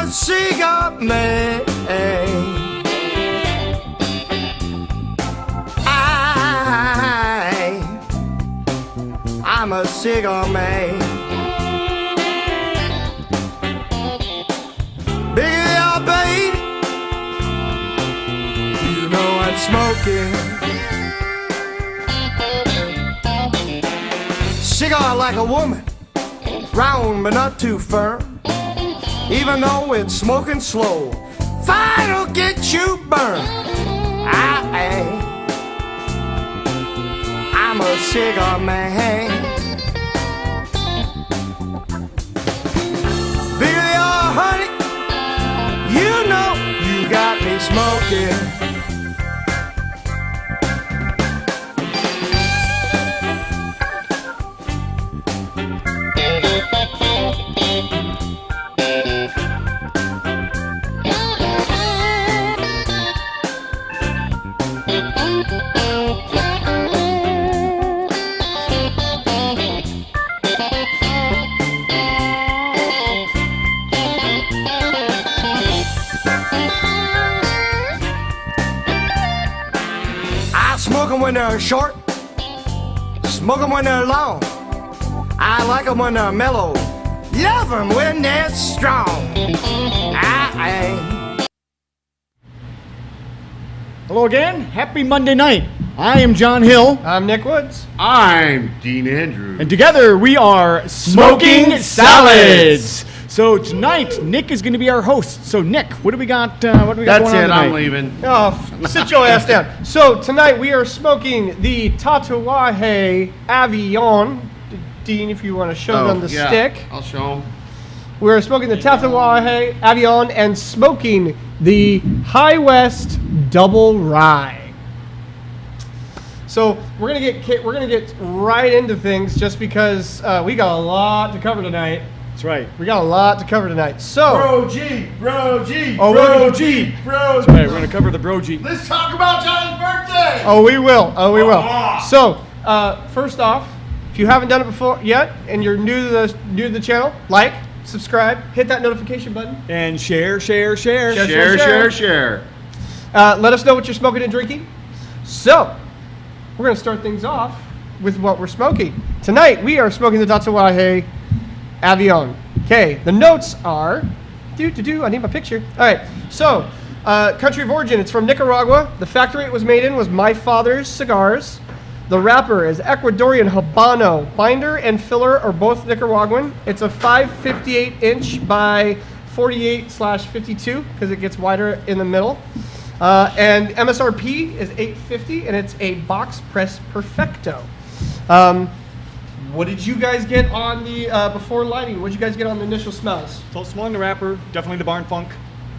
a cigar man. I'm a cigar man. Baby, oh baby, you know I'm smoking. Cigar like a woman, round but not too firm. Even though it's smoking slow, fire'll get you burned. I'm a cigar man. Baby, oh honey, you know you got me smoking. Smoke 'em when they're short, smoke 'em when they're long. I like 'em when they're mellow, love 'em when they're strong. Hello again, happy Monday night. I am John Hill. I'm Nick Woods. I'm Dean Andrews. And together we are Smoking Salads. So tonight, Nick is going to be our host. So Nick, what do we got? That's going on tonight? I'm leaving. Oh, sit your ass down. So tonight we are smoking the Tatuaje Avion. Dean, if you want to show them the stick. I'll show them. We're smoking the Tatuaje Avion and smoking the High West Double Rye. So we're gonna get right into things just because we got a lot to cover tonight. That's right. We got a lot to cover tonight. So, Bro G. Bro G. That's right, we're going to cover the Bro G. Let's talk about John's birthday. Oh, we will. So, first off, if you haven't done it before yet and you're new to the channel, like, subscribe, hit that notification button, and share. Share. Let us know what you're smoking and drinking. So, we're going to start things off with what we're smoking. Tonight, we are smoking the Tatuaje Avion. Okay, the notes are, I need my picture. All right, so, country of origin, it's from Nicaragua. The factory it was made in was My Father's Cigars. The wrapper is Ecuadorian Habano. Binder and filler are both Nicaraguan. It's a 558 inch by 48/52 because it gets wider in the middle. And MSRP is $8.50 and it's a box press perfecto. What did you guys get on the, before lighting, what did you guys get on the initial smells? So smelling the wrapper, definitely the barn funk.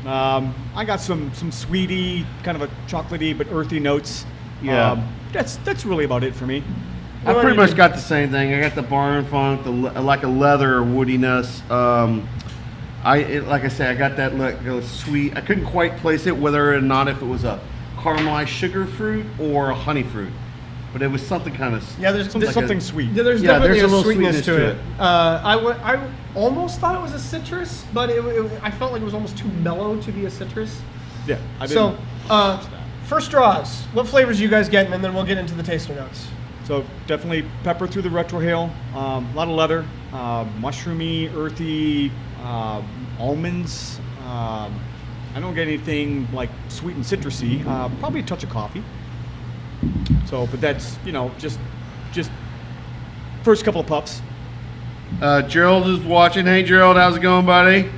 I got some sweety, kind of a chocolatey but earthy notes. Yeah. That's really about it for me. I pretty much got the same thing. I got the barn funk, like a leather woodiness. Like I said, I got that sweet. I couldn't quite place it whether or not if it was a caramelized sugar fruit or a honey fruit. But it was something kind of there's something sweet. Yeah, there's definitely there's a sweetness to it. I almost thought it was a citrus, but I felt like it was almost too mellow to be a citrus. Yeah. I didn't first draws. What flavors are you guys getting, and then we'll get into the taster notes. So definitely pepper through the retrohale. A lot of leather, mushroomy, earthy, almonds. I don't get anything like sweet and citrusy. Probably a touch of coffee. So, but that's, just first couple of puffs. Gerald is watching. Hey, Gerald, how's it going, buddy?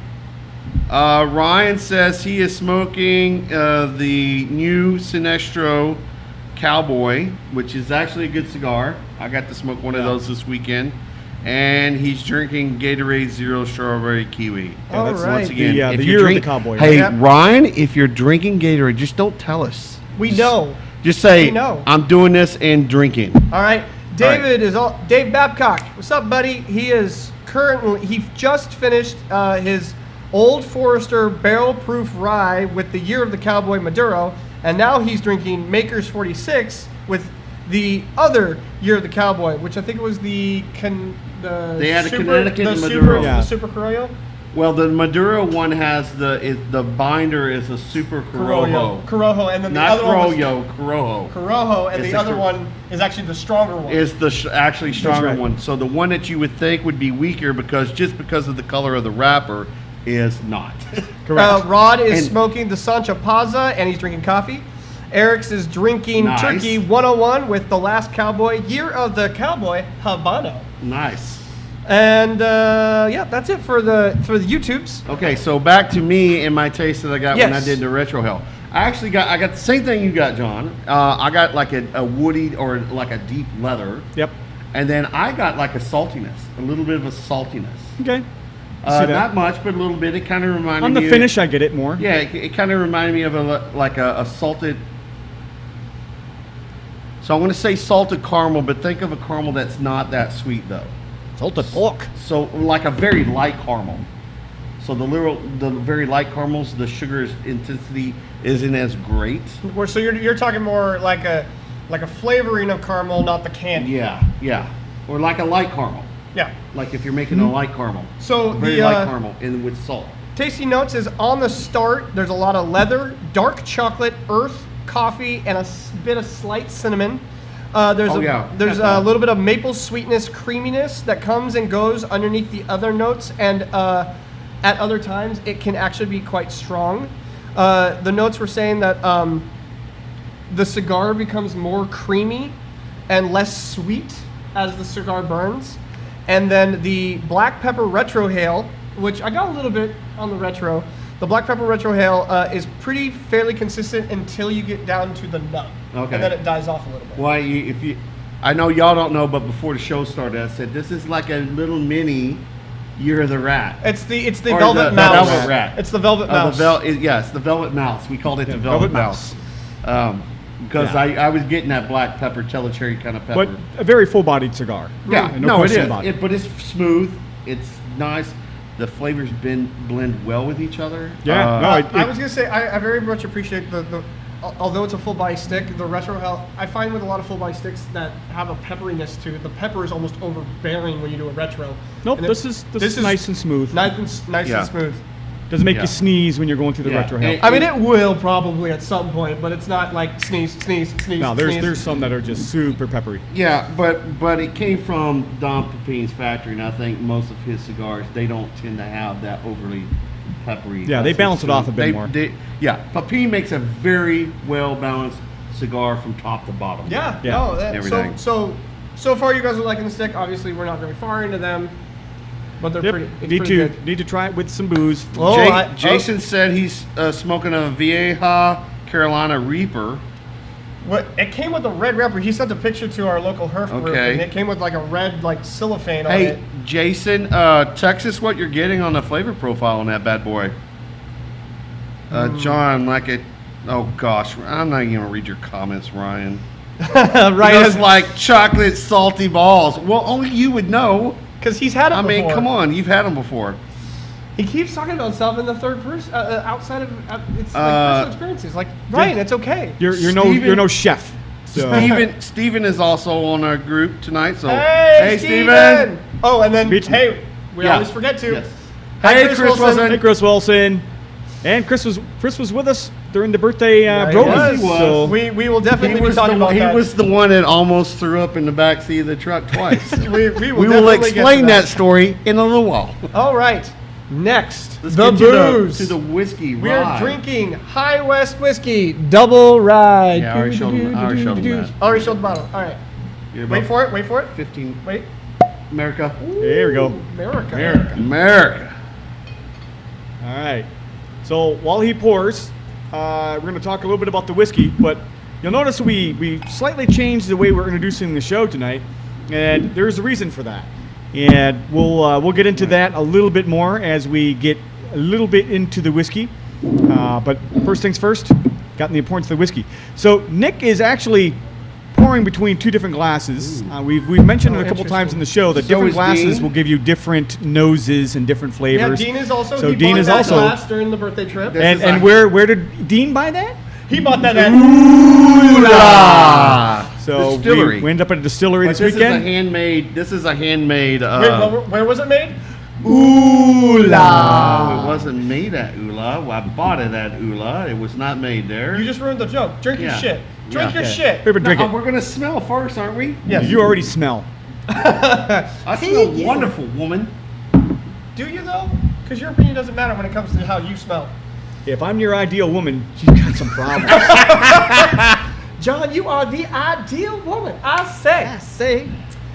Ryan says he is smoking the new Sinestro Cowboy, which is actually a good cigar. I got to smoke one of those this weekend. And he's drinking Gatorade Zero Strawberry Kiwi. All right. Once again, the year of the cowboy. Hey, Yep. Ryan, if you're drinking Gatorade, just don't tell us. We know. Just say, We know. I'm doing this and drinking. All right. Dave Babcock. What's up, buddy? He just finished his Old Forester Barrel Proof Rye with the Year of the Cowboy Maduro, and now he's drinking Maker's 46 with the other Year of the Cowboy, which I think it was They had a Connecticut Maduro. The Super Corojo. Well, the Maduro one has the binder is a super Corojo. Corojo, and then the Not other one was Corojo. Corojo, and It's the a other one is actually the stronger one. Is the actually stronger right. one. So the one that you would think would be weaker because of the color of the wrapper is not. Correct. Rod is And- smoking the Sancho Panza, and he's drinking coffee. Eric's is drinking Nice. Turkey 101 with The Last Cowboy, Year of the Cowboy, Habano. Nice. And yeah, that's it for the YouTubes. Okay, so back to me and my taste that I got when I Yes. did the retro hell. I got the same thing you got, John. I got like a woody or like a deep leather. Yep. And then I got like a saltiness, a little bit of a saltiness. Okay. See that. Not much, but a little bit. It kind of reminded On me. the finish, I get it more. Yeah, it kind of reminded me of a salted. So I want to say salted caramel, but think of a caramel that's not that sweet though. Salted pork. So like a very light caramel. So the very light caramels, the sugar intensity isn't as great. So you're talking more like a flavoring of caramel, not the candy. Yeah. Or like a light caramel. Yeah. Like if you're making a light caramel. So very the light caramel and with salt. tasty notes is on the start. There's a lot of leather, dark chocolate, earth, coffee, and a bit of slight cinnamon. There's Got a that. little bit of maple sweetness, creaminess that comes and goes underneath the other notes, and at other times it can actually be quite strong. The notes were saying that the cigar becomes more creamy and less sweet as the cigar burns. And then the black pepper retrohale, which I got a little bit on the retro. The black pepper retrohale is fairly consistent until you get down to the nut. Okay. And then it dies off a little bit. Why, I know y'all don't know, but before the show started, I said this is like a little mini Year of the Rat. It's the Or velvet the mouse. velvet rat. It's the velvet mouse. Yes, the velvet mouse. We called it the velvet mouse. Because Yeah. I was getting that black pepper, cherry kind of pepper. But a very full-bodied cigar. yeah, And no, it question is. about it. But it's smooth. It's nice. The flavors blend well with each other. Yeah, no, I was gonna say I very much appreciate the although it's a full body stick, the retro hell. I find with a lot of full body sticks that have a pepperiness to it, the pepper is almost overbearing when you do a retro. Nope, And this is nice and smooth. nice Yeah. and smooth. Doesn't make Yeah. you sneeze when you're going through the Yeah. retro hill. And- I mean, it will probably at some point, but it's not like sneeze. No, there's sneeze. some that are just super peppery. Yeah, but it came from Don Pepin's factory, and I think most of his cigars, they don't tend to have that overly peppery. Yeah, they balance it off a bit more. Yeah, Pepin makes a very well balanced cigar from top to bottom. Yeah. Yeah. No. Everything. So far, you guys are liking the stick. Obviously, we're not very far into them, but they're Yep. pretty. It's Need pretty to good. try it with some booze. Oh, Jason said he's smoking a Vieja Carolina Reaper. What it came with a red wrapper. He sent a picture to our local Herf group, Okay. and it came with like a red cellophane on Hey, it. Jason, text us what you're getting on the flavor profile on that bad boy. John, like it. Oh gosh, I'm not even gonna read your comments, Ryan. Right, It's like chocolate salty balls. Well, only you would know. because he's had it I mean, before. come on, you've had them before. He keeps talking about himself in the third person, outside of it's like Uh, personal experiences. Like Ryan, it's okay. You're Steven- no chef. So Steven is also on our group tonight. So Hey, Steven! Oh, and then Beach- hey, we Yeah. always forget to. Yes. Hi, Hey, Chris Chris Wilson. hey, Chris Wilson, and Chris was with us during the birthday Yeah, he Brody. was. So We will definitely He be was, talking about he that. was the one that almost threw up in the backseat of the truck twice. we we will, will definitely get explain to that story in a little while. All right. Next, Let's the get booze. to the whiskey. We are rye. drinking High West whiskey double rye. Yeah, I already showed him that. Already showed the bottle. All right. You're Wait about for it. Wait for it. 15. Wait. America. there we go. America. America. America. All right. So while he pours, we're going to talk a little bit about the whiskey, but you'll notice we slightly changed the way we're introducing the show tonight, and there's a reason for that. And we'll get into that a little bit more as we get a little bit into the whiskey. But first things first, got in the importance of the whiskey. So Nick is actually pouring between two different glasses. We've mentioned Oh, it a couple interesting. times in the show that So different is glasses Dean. will give you different noses and different Yeah, flavors. Dean is also. So he Dean bought is that also- glass during the birthday trip. This And is like- where did Dean buy that? He bought that at. So Distillery. we end up at a distillery But this weekend. This is a handmade. Wait, where was it made? No, Ula. it wasn't made at Ula. Well, I bought it at Ula. It was not made there. You just ruined the joke. Drink your Yeah. shit. Drink Yeah. your shit. Paper, drink it. We're gonna smell first, aren't we? Yes. You already smell. I smell wonderful, woman. Do you though? Because your opinion doesn't matter when it comes to how you smell. If I'm your ideal woman, she's got some problems. John, you are the ideal woman. I say.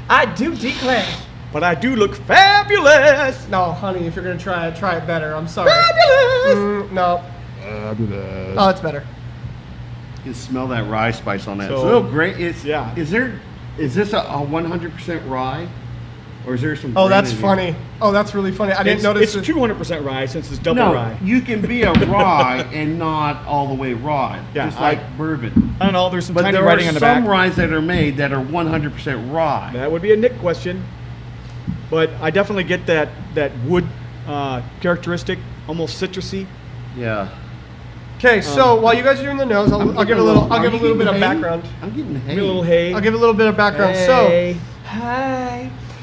I do declare. But I do look fabulous. No, honey, if you're gonna try it better. I'm sorry. Fabulous. No. Fabulous. Oh, it's better. You can smell that rye spice on that. So- It's a little great. Yeah. Is this a 100% rye, or is there some? Oh, grain that's in here? funny. Oh, that's really funny. I didn't notice. It's 200% rye since it's double No, rye. you can be a rye and not all the way rye. Yeah, just like bourbon. I don't know. There's some But tiny there writing are on the some back. ryes that are made that are 100% rye. That would be a Nick question. But I definitely get that wood characteristic, almost citrusy. Yeah. Okay, so while you guys are doing the nose, I'll give a little bit of hay? background. I'm getting hay. Maybe a little hay. I'll give a little bit of background. Hey.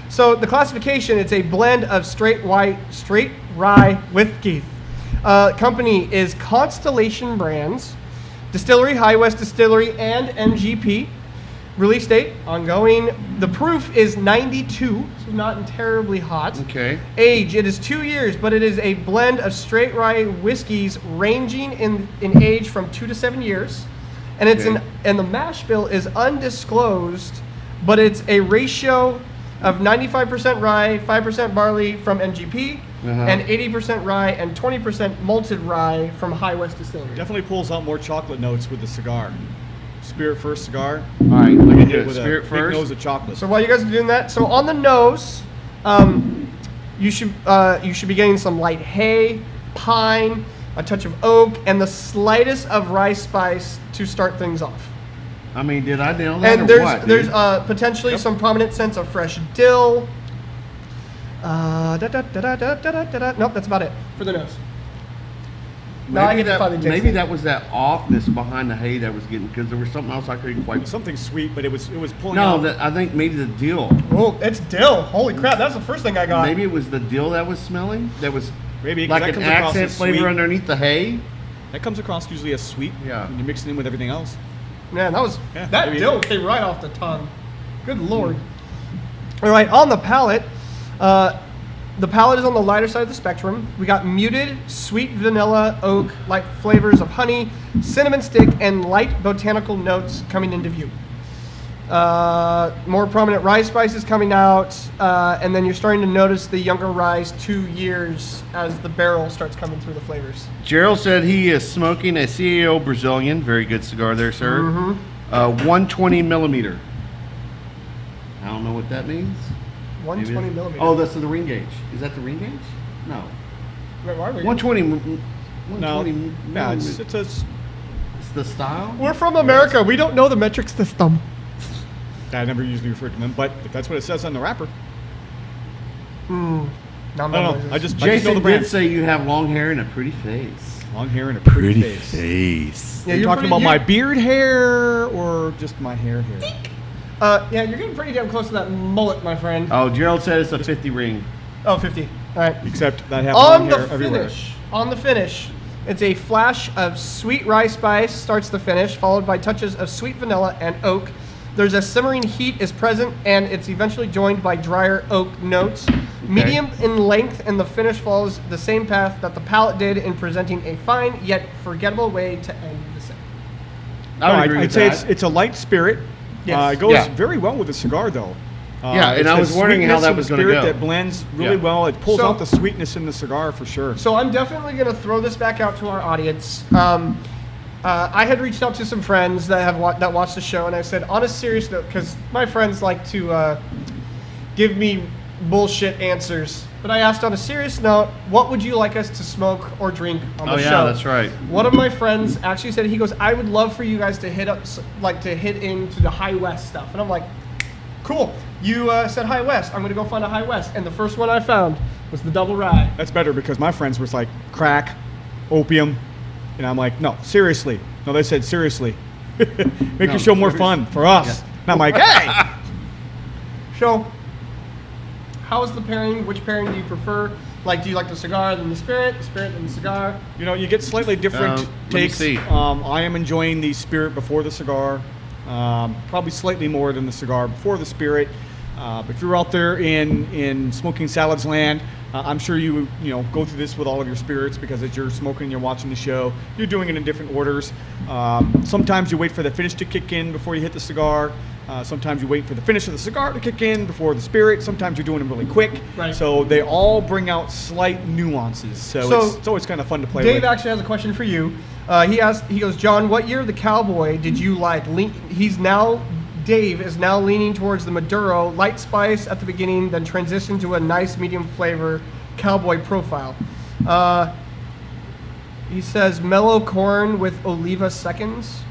So the classification, it's a blend of straight rye whiskey. Company is Constellation Brands, Distillery, High West Distillery, and MGP. Release date, ongoing. The proof is 92, so not terribly hot. Okay. Age, it is 2 years, but it is a blend of straight rye whiskeys ranging in age from 2 to 7 years. And it's Okay. and the mash bill is undisclosed, but it's a ratio of 95% rye, 5% barley from MGP, and 80% rye and 20% malted rye from High West Distillery. Definitely pulls out more chocolate notes with the cigar. Spirit first cigar. All right. Like I Look did at with a spirit big first. nose of chocolate. So while you guys are doing that, so on the nose, you should be getting some light hay, pine, a touch of oak, and the slightest of rice spice to start things off. I mean, did I nail that? And or what, there's dude? potentially some prominent sense of fresh dill. Nope, that's about it for the nose. No, I Maybe get to finally that, taste maybe it. that was that offness behind the hay that was getting, because there was something else I couldn't quite. Something sweet, but it was pulling No, out. that I think maybe the dill. Oh, it's dill. Holy crap, that's the first thing I got. Maybe it was the dill that was smelling. That was Maybe, 'cause like that an comes across accent as flavor sweet. underneath the hay. That comes across usually as sweet. Yeah. When you mix it in with everything else. Man, Yeah, that maybe. dill came right off the tongue. Good lord. All right, on the palate, the palate is on the lighter side of the spectrum. We got muted, sweet vanilla, oak, light flavors of honey, cinnamon stick, and light botanical notes coming into view. More prominent rye spices coming out, and then you're starting to notice the younger rye's 2 years as the barrel starts coming through the flavors. Gerald said he is smoking a CAO Brazilian. Very good cigar there, sir. 120 millimeter. I don't know what that means. 120 Maybe- millimeter. Oh, that's the ring gauge. Is that the ring gauge? No. Wait, why are we- 120. No. 120 Yeah, millimeter. it's a It's the style. We're from America. We don't know the metric system. I never usually refer to them, but if that's what it says on the wrapper, Nom, I nom, don't know. noises. I just know Jason the did brand. say you have long hair and a pretty face. Long hair and a pretty face. Yeah, Are you you're talking pretty- about my you're- beard hair or just my hair hair? Yeah, you're getting pretty damn close to that mullet, my friend. Oh, Gerald said it's a 50 ring. Oh, 50. All right. Except that I have On long the hair everywhere. finish, it's a flash of sweet rye spice starts the finish, followed by touches of sweet vanilla and oak. There's a simmering heat is present, and it's eventually joined by drier oak notes. Medium in length, and the finish follows the same path that the palate did in presenting a fine yet forgettable way to end the sip. I would No, agree I'd with say that. it's a light spirit. Yes. It goes Yeah. very well with the cigar, though. Yeah, and it's I the was wondering how sweetness that and was the gonna spirit go. that blends really Yeah. well. It pulls So- out the sweetness in the cigar for sure. So I'm definitely going to throw this back out to our audience. I had reached out to some friends that that watch the show, and I said, on a serious note, because my friends like to give me bullshit answers. But I asked on a serious note, what would you like us to smoke or drink on the Oh, show? yeah, that's right. One of my friends actually said, he goes, I would love for you guys to hit into the High West stuff. And I'm like, cool. You said High West. I'm going to go find a High West. And the first one I found was the Double Rye. That's better because my friends was like crack, opium, and I'm like, no, seriously. No, they said seriously. Make No, your show more seriously. fun for us. Yeah. And I'm like, hey, So, how is the pairing? Which pairing do you prefer? Like, do you like the cigar then the spirit then the cigar? You know, you get slightly different let me takes. see. I am enjoying the spirit before the cigar, probably slightly more than the cigar before the spirit. If you're out there in smoking salads land, I'm sure you go through this with all of your spirits, because as you're smoking, you're watching the show, you're doing it in different orders. Sometimes you wait for the finish to kick in before you hit the cigar. Sometimes you wait for the finish of the cigar to kick in before the spirit. Sometimes you're doing them really quick. Right. So they all bring out slight nuances. So it's always kind of fun to play with. Dave actually has a question for you. He goes, John, what year of the Cowboy did you like? Dave is now leaning towards the Maduro, light spice at the beginning, then transition to a nice medium flavor Cowboy profile. He says mellow corn with Oliva seconds.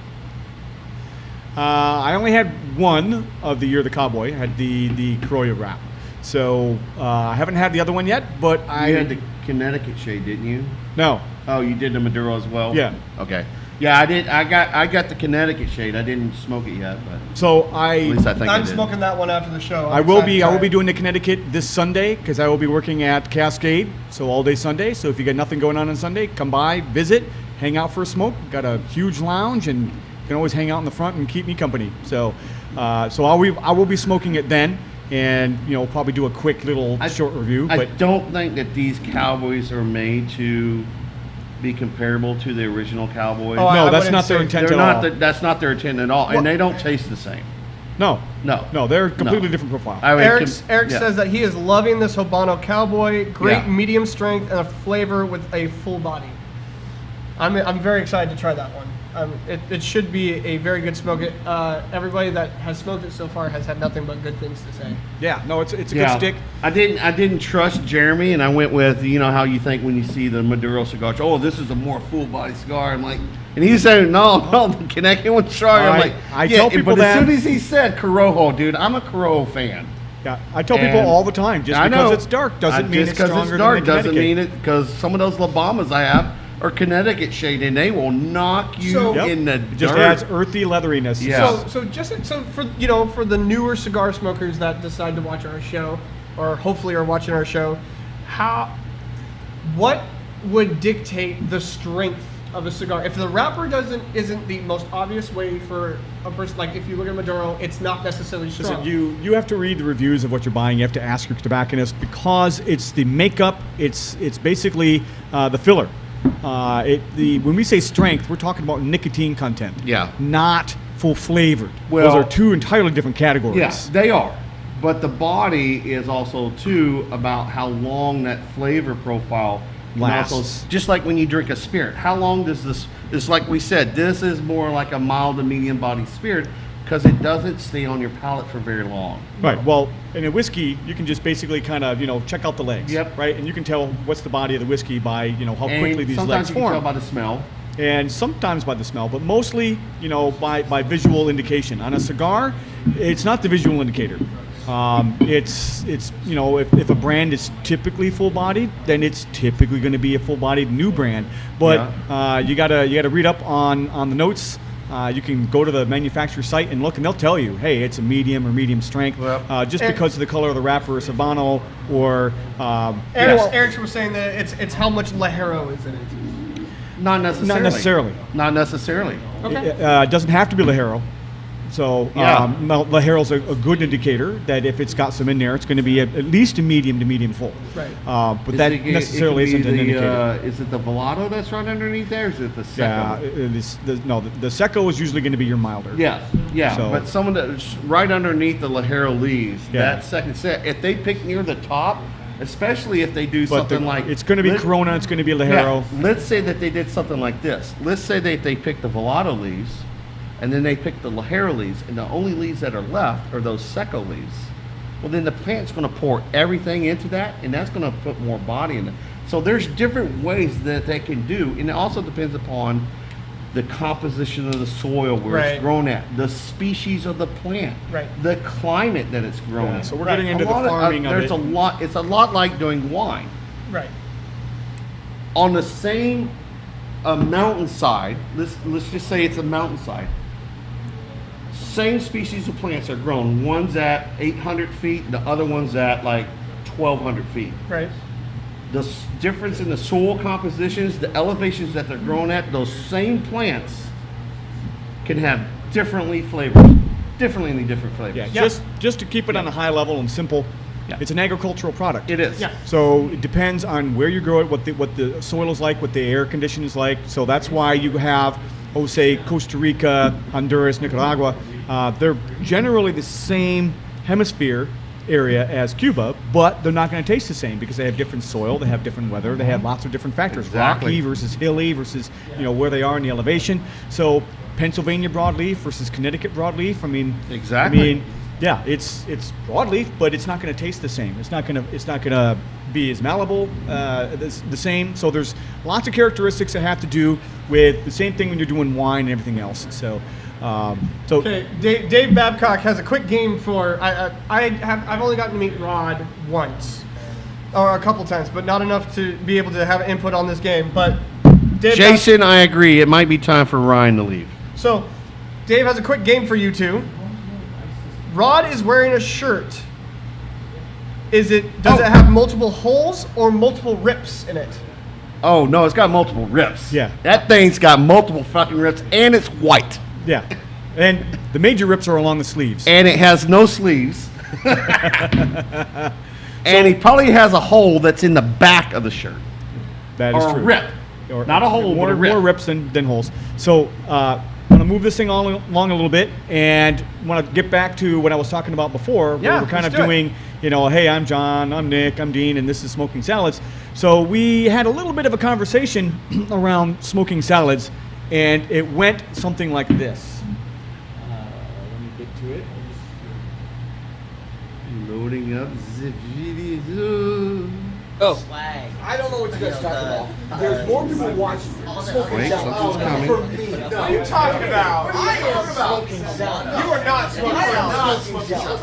I only had one of the Year of the Cowboy. I had the Corolla wrap. So I haven't had the other one yet, but You had the Connecticut shade, didn't you? No. Oh, you did the Maduro as well? Yeah. Okay. Yeah, I did. I got the Connecticut shade. I didn't smoke it yet, but So at least I think I I'm did. smoking that one after the show. I will be doing the Connecticut this Sunday, because I will be working at Cascade, so all day Sunday. So if you got nothing going on Sunday, come by, visit, hang out for a smoke. Got a huge lounge, and you can always hang out in the front and keep me company. So I will be smoking it then, and probably do a quick little short review. I But don't think that these Cowboys are made to be comparable to the original Cowboy. Oh, no, I that's wouldn't not their say- intent They're at not. all. That's not their intent at all, and they don't taste the same. No, No. they're a completely different profile. I would Eric yeah. says that he is loving this Habano Cowboy. Great Yeah. medium strength and a flavor with a full body. I'm very excited to try that one. It should be a very good smoke. Everybody that has smoked it so far has had nothing but good things to say. Yeah, no, it's a good stick. I didn't trust Jeremy, and I went with how you think when you see the Maduro cigar. Oh, this is a more full body cigar. I'm like, and he said no, the Connecticut one's stronger. I'm like, I tell people but that- as soon as he said Corojo, dude, I'm a Corojo fan. Yeah, I tell people And all the time, just I because know. it's dark doesn't mean just it's 'cause stronger it's dark than the doesn't Connecticut. mean it, because some of those Labamas I have are Connecticut shade, and they will knock you So- in the It just dirt. adds earthy leatheriness. Yeah. So for the newer cigar smokers that decide to watch our show, or hopefully are watching our show, what would dictate the strength of a cigar? If the wrapper isn't the most obvious way for a person, like if you look at Maduro, it's not necessarily strong. Listen, you have to read the reviews of what you're buying. You have to ask your tobacconist, because it's the makeup. It's basically the filler. When we say strength, we're talking about nicotine content. Yeah. Not full flavored. Well- Those are two entirely different categories. Yes, they are. But the body is also, too, about how long that flavor profile can Lasts. also, just like when you drink a spirit. How long does this, it's like we said, this is more like a mild to medium body spirit, because it doesn't stay on your palate for very long. Right. Well, in a whiskey, you can just basically kind of check out the legs. Yep. Right, and you can tell what's the body of the whiskey by how quickly And these sometimes legs you can form. tell by the smell. And sometimes by the smell, but mostly, by visual indication. On a cigar, it's not the visual indicator. It's if a brand is typically full-bodied, then it's typically going to be a full-bodied new brand. But you gotta read up on the notes. You can go to the manufacturer site and look, and they'll tell you, hey, it's a medium or medium strength. Just because of the color of the wrapper, or Habano, or Eric was saying that it's how much Lajero is in it. Not necessarily. Not necessarily. Not necessarily. Okay. It doesn't have to be Lajero. So Yeah. Lajero's a good indicator that if it's got some in there, it's going to be at least a medium to medium full. Right. But that necessarily isn't an indicator. Is it the Velato that's right underneath there? Or is it the Yeah, Seco? the Seco is usually going to be your milder. Yeah. So- But someone that's right underneath the Lajero leaves, Yeah. that second set, if they pick near the top, especially if they do But something like... it's going to be Corona, it's going to be Lajero. Yeah, let's say that they did something like this. Let's say that they picked the Velato leaves, and then they picked the Lajero leaves, and the only leaves that are left are those Seco leaves. Well, then the plant's going to pour everything into that, and that's going to put more body in it. So there's different ways that they can do, and it also depends upon the composition of the soil where Right. it's grown at, the species of the plant, Right. the climate that it's grown in. So we're getting into the A lot farming of there's it. a lot. It's a lot like doing wine. Right. On the same mountainside, let's just say it's a mountainside. Same species of plants are grown. One's at 800 feet, the other one's at like 1,200 feet. Right. The difference in the soil compositions, the elevations that they're growing at, those same plants can have differently flavors. Differently different flavors. Yeah, just to keep it on a high level and simple, Yeah. it's an agricultural product. It is. Yeah. So it depends on where you grow it, what the soil is like, what the air condition is like. So that's why you have, say, Costa Rica, Honduras, Nicaragua. They're generally the same hemisphere area as Cuba, but they're not going to taste the same because they have different soil, they have different weather, they have lots of different factors. Exactly. Rocky versus hilly versus where they are in the elevation. So Pennsylvania broadleaf versus Connecticut broadleaf. Exactly. Yeah, it's broadleaf, but it's not going to taste the same. It's not going to be as malleable, the same. So there's lots of characteristics that have to do with the same thing when you're doing wine and everything else. So, Okay, Dave Babcock has a quick game for. I've only gotten to meet Rod once, or a couple times, but not enough to be able to have input on this game. But Dave Jason, I agree. It might be time for Ryan to leave. So, Dave has a quick game for you two. Rod is wearing a shirt. Does it have multiple holes or multiple rips in it? Oh, no, it's got multiple rips. Yeah. That thing's got multiple fucking rips, and it's white. yeah, and the major rips are along the sleeves. And it has no sleeves. And he probably has a hole that's in the back of the shirt. That is Or a true. rip. Or Not a hole, more, but a rip. More rips than holes. So I'm going to move this thing along a little bit and want to get back to what I was talking about before. Yeah, where we're kind of let's do doing, hey, I'm John, I'm Nick, I'm Dean, and this is Smoking Salads. So we had a little bit of a conversation around smoking salads, and it went something like this. Let me get to it. Loading up the video. Oh, I don't know what you guys are talking about. There's more people watching smoking Wait, salad. something's coming. For me. What are you talking about? I am smoking salad. You are not smoking I am salad. not smoking salad.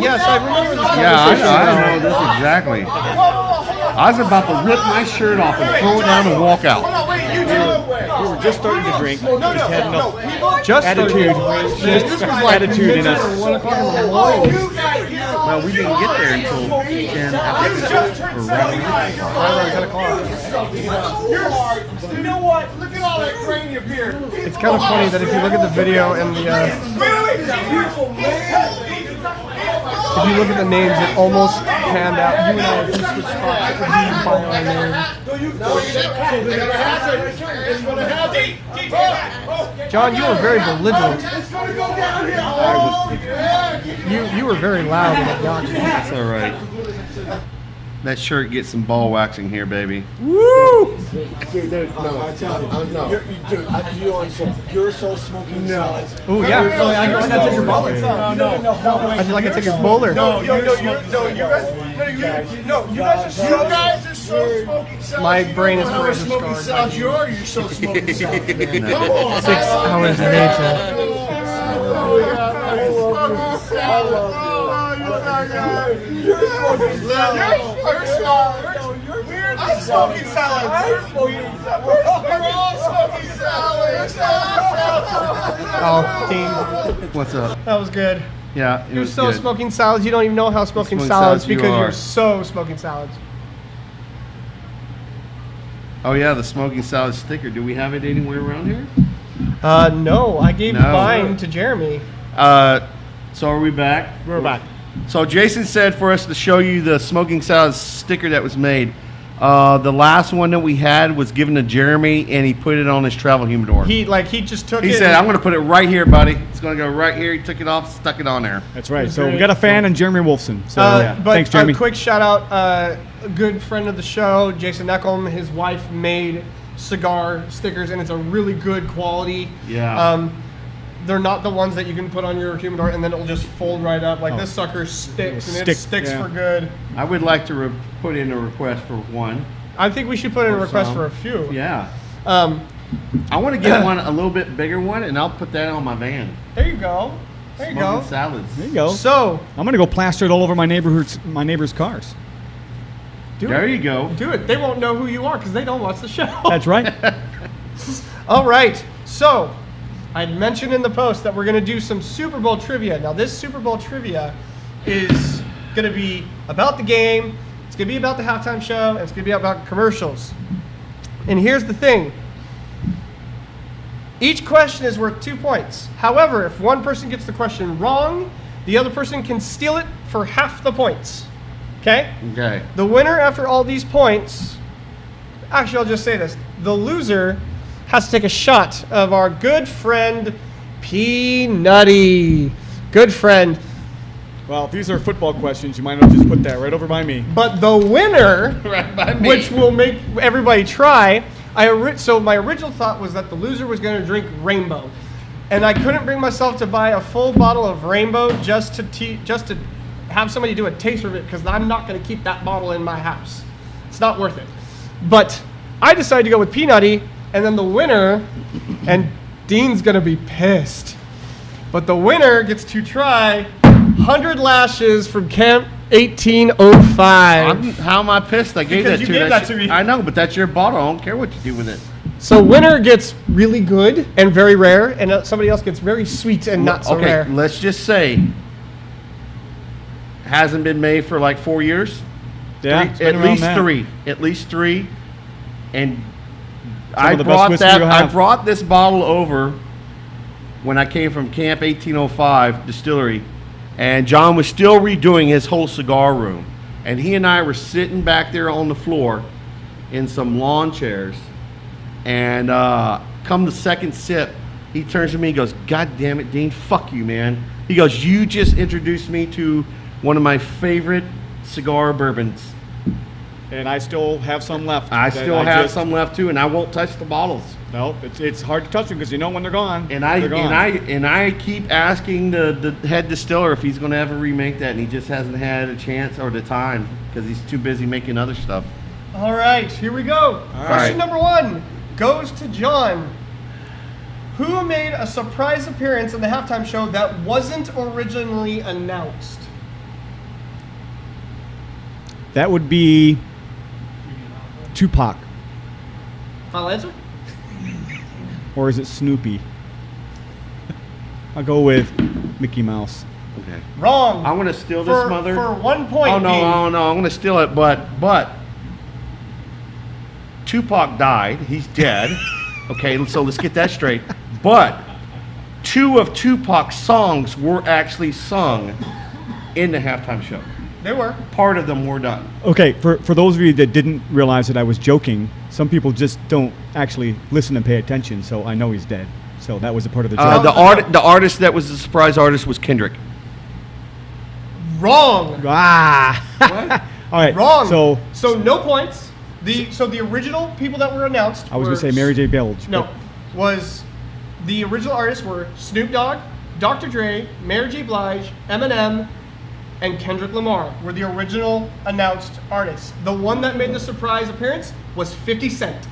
Yes, I remember this. Yeah, conversation. I know this exactly. I was about to rip my shirt off and throw it down and walk out. We were just starting to drink. We just had enough Just attitude. This was like attitude in us. 1 o'clock in the morning. Well, we didn't get there until 10 after. Around 10 o'clock. You know what? Look at all that cranium here. It's kind of funny that if you look at the video and the Beautiful, man. if you look at the names, it almost panned out. You and I have switched spots by our name. John, you were very belligerent. You were very loud and obnoxious. That's all right. That shirt gets some ball waxing here, baby. Dude, no. You understand. You're so smoking salads. Oh yeah. I gotta take your bowler. I feel like I take your bowler. You guys are so smoking salads. My brain is forever smoking scarred. salads. You're so smoking salads, man. Come on. 6 hours later. I'm smoking salads. We're all smoking salads. Oh, Dean, What's up? that was good. Yeah, it You're was so good. smoking salads. You don't even know how smoking Smoking salads salads you because are. you're so smoking salads. Oh yeah, the smoking salad sticker. Do we have it anywhere around here? No, I gave No. mine to Jeremy. So are we back? We're back. So Jason said for us to show you the smoking salad sticker that was made. The last one that we had was given to Jeremy, and he put it on his travel humidor. He just took He it. said, "I'm going to put it right here, buddy. It's going to go right here." He took it off, stuck it on there. That's right. So we got a fan in Jeremy Wolfson. So But thanks, Jeremy. a quick shout out, a good friend of the show, Jason Echolm. His wife made cigar stickers, and it's a really good quality. Yeah. They're not the ones that you can put on your humidor and then it'll just fold right up. Like this sucker sticks, and it sticks yeah. for good. I would like to put in a request for one. I think we should put in a Or request some. for a few. Yeah. Um, I want to get one, a little bit bigger one, and I'll put that on my van. there you go. There you Smoking go. salads. There you go. So, I'm gonna go plaster it all over my neighbor's cars. do There it. you go. Do it. They won't know who you are because they don't watch the show. That's right. All right. So, I mentioned in the post that we're going to do some Super Bowl trivia. Now, this Super Bowl trivia is going to be about the game. It's going to be about the halftime show. And it's going to be about commercials. And here's the thing. Each question is worth 2 points. However, if one person gets the question wrong, the other person can steal it for half the points. Okay? Okay. The winner after all these points, actually, I'll just say this. The loser has to take a shot of our good friend, Peanutty. Good friend. Well, if these are football questions, you might not just put that right over by me. But the winner, Right by me. which will make everybody try, so my original thought was that the loser was going to drink Rainbow. And I couldn't bring myself to buy a full bottle of Rainbow just to have somebody do a taster of it, because I'm not going to keep that bottle in my house. It's not worth it. But I decided to go with Peanutty, and then the winner, and Dean's going to be pissed, but the winner gets to try 100 Lashes from Camp 1805. How am I pissed? I gave Because that you to gave that to me. I know, but that's your bottle. I don't care what you do with it. So winner gets really good and very rare, and somebody else gets very sweet and not so okay, rare. let's just say hasn't been made for like 4 years. Yeah, it's been At around least that. three. At least three. And Some of the best whiskey you'll I have. brought this bottle over when I came from Camp 1805 Distillery, and John was still redoing his whole cigar room. And he and I were sitting back there on the floor in some lawn chairs, and come the second sip, he turns to me and goes, "God damn it, Dean, fuck you, man." He goes, "You just introduced me to one of my favorite cigar bourbons." And I still have some left. I that still have just- some left too, and I won't touch the bottles. No, it's hard to touch them because you know when they're gone. And I they're gone. I keep asking the head distiller if he's going to ever remake that, and he just hasn't had a chance or the time because he's too busy making other stuff. All right, here we go. Question right. number 1 goes to John. Who made a surprise appearance in the halftime show that wasn't originally announced? That would be Tupac, Final answer? or is it Snoopy? I'll go with Mickey Mouse. Okay. Wrong. I'm going to steal for, this mother. For 1 point. Oh no, Dean. oh no, I'm going to steal it, but Tupac died. He's dead. Okay, so let's get that straight. But 2 of Tupac's songs were actually sung in the halftime show. They were. Part of them were done. Okay, for those of you that didn't realize that I was joking, some people just don't actually listen and pay attention, so I know he's dead. So that was a part of the joke. The artist that was the surprise artist was Kendrick. Wrong. Ah! All right. Wrong. So no points. The original people that were announced. I was were going to say Mary J. Blige. No, but was the original artists were Snoop Dogg, Dr. Dre, Mary J. Blige, Eminem, and Kendrick Lamar were the original announced artists. The one that made the surprise appearance was 50 Cent.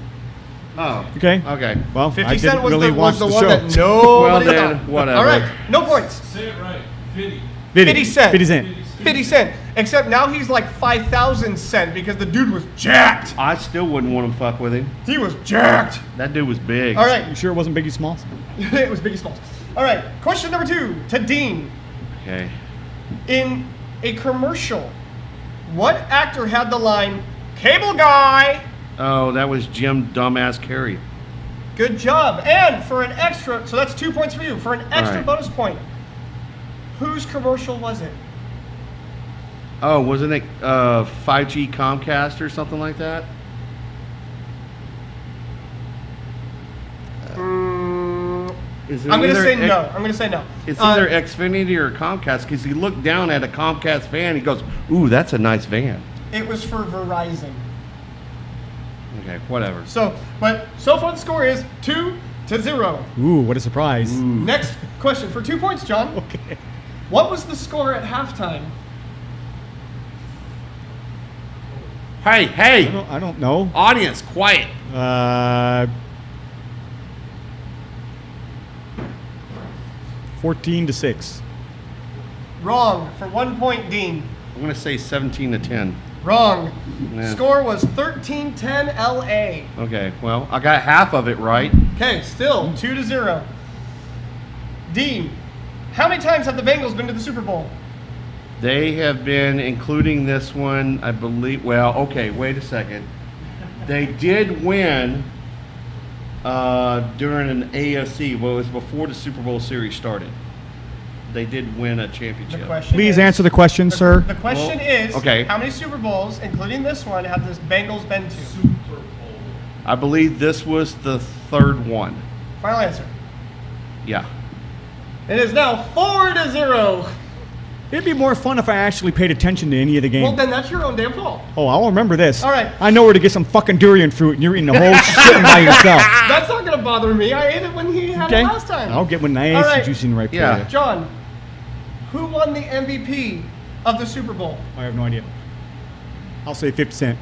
Oh. Okay. Okay. Well, 50 I Cent didn't was really the, watch was the the one show. that nobody Well, then, thought. whatever. All right, no points. Say it right. 50. 50 Cent. 50 Cent. 50 Cent. Except now he's like 5,000 Cent because the dude was jacked. I still wouldn't want to fuck with him. He was jacked. That dude was big. All right. You sure it wasn't Biggie Smalls? It was Biggie Smalls. All right. Question number 2 to Dean. Okay. In a commercial, what actor had the line, "Cable Guy"? Oh, that was Jim Dumbass Carrey. Good job. And for an extra, so that's 2 points for you. For an extra right. bonus point, whose commercial was it? Oh, wasn't it 5G Comcast or something like that? Is it I'm going to either say X- no. I'm going to say no. It's either Xfinity or Comcast because he looked down at a Comcast van. He goes, "Ooh, that's a nice van." It was for Verizon. Okay, whatever. But so far the score is 2-0. Ooh, what a surprise. Next question for 2 points, John. Okay. What was the score at halftime? Hey, I don't know. audience, quiet. 14-6. Wrong. For 1 point, Dean. I'm gonna say 17-10. Wrong. Yeah. Score was 13-10 LA. Okay, well, I got half of it right. Okay, still 2-0. Dean, how many times have the Bengals been to the Super Bowl? They have been, including this one, I believe. Well, okay, wait a second. They did win during an AFC. Well, it was before the Super Bowl series started. They did win a championship. Please answer the question, sir. The question Well, is, okay. how many Super Bowls, including this one, have the Bengals been to? I believe this was the third one. Final answer. Yeah. It is now 4-0. It'd be more fun if I actually paid attention to any of the games. Well, then that's your own damn fault. Oh, I'll remember this. All right. I know where to get some fucking durian fruit, and you're eating the whole shit by yourself. That's not going to bother me. I ate it when he had it last time. I'll get one nice All right. and juicy and right Yeah. for you. John, who won the MVP of the Super Bowl? I have no idea. I'll say 50 Cent.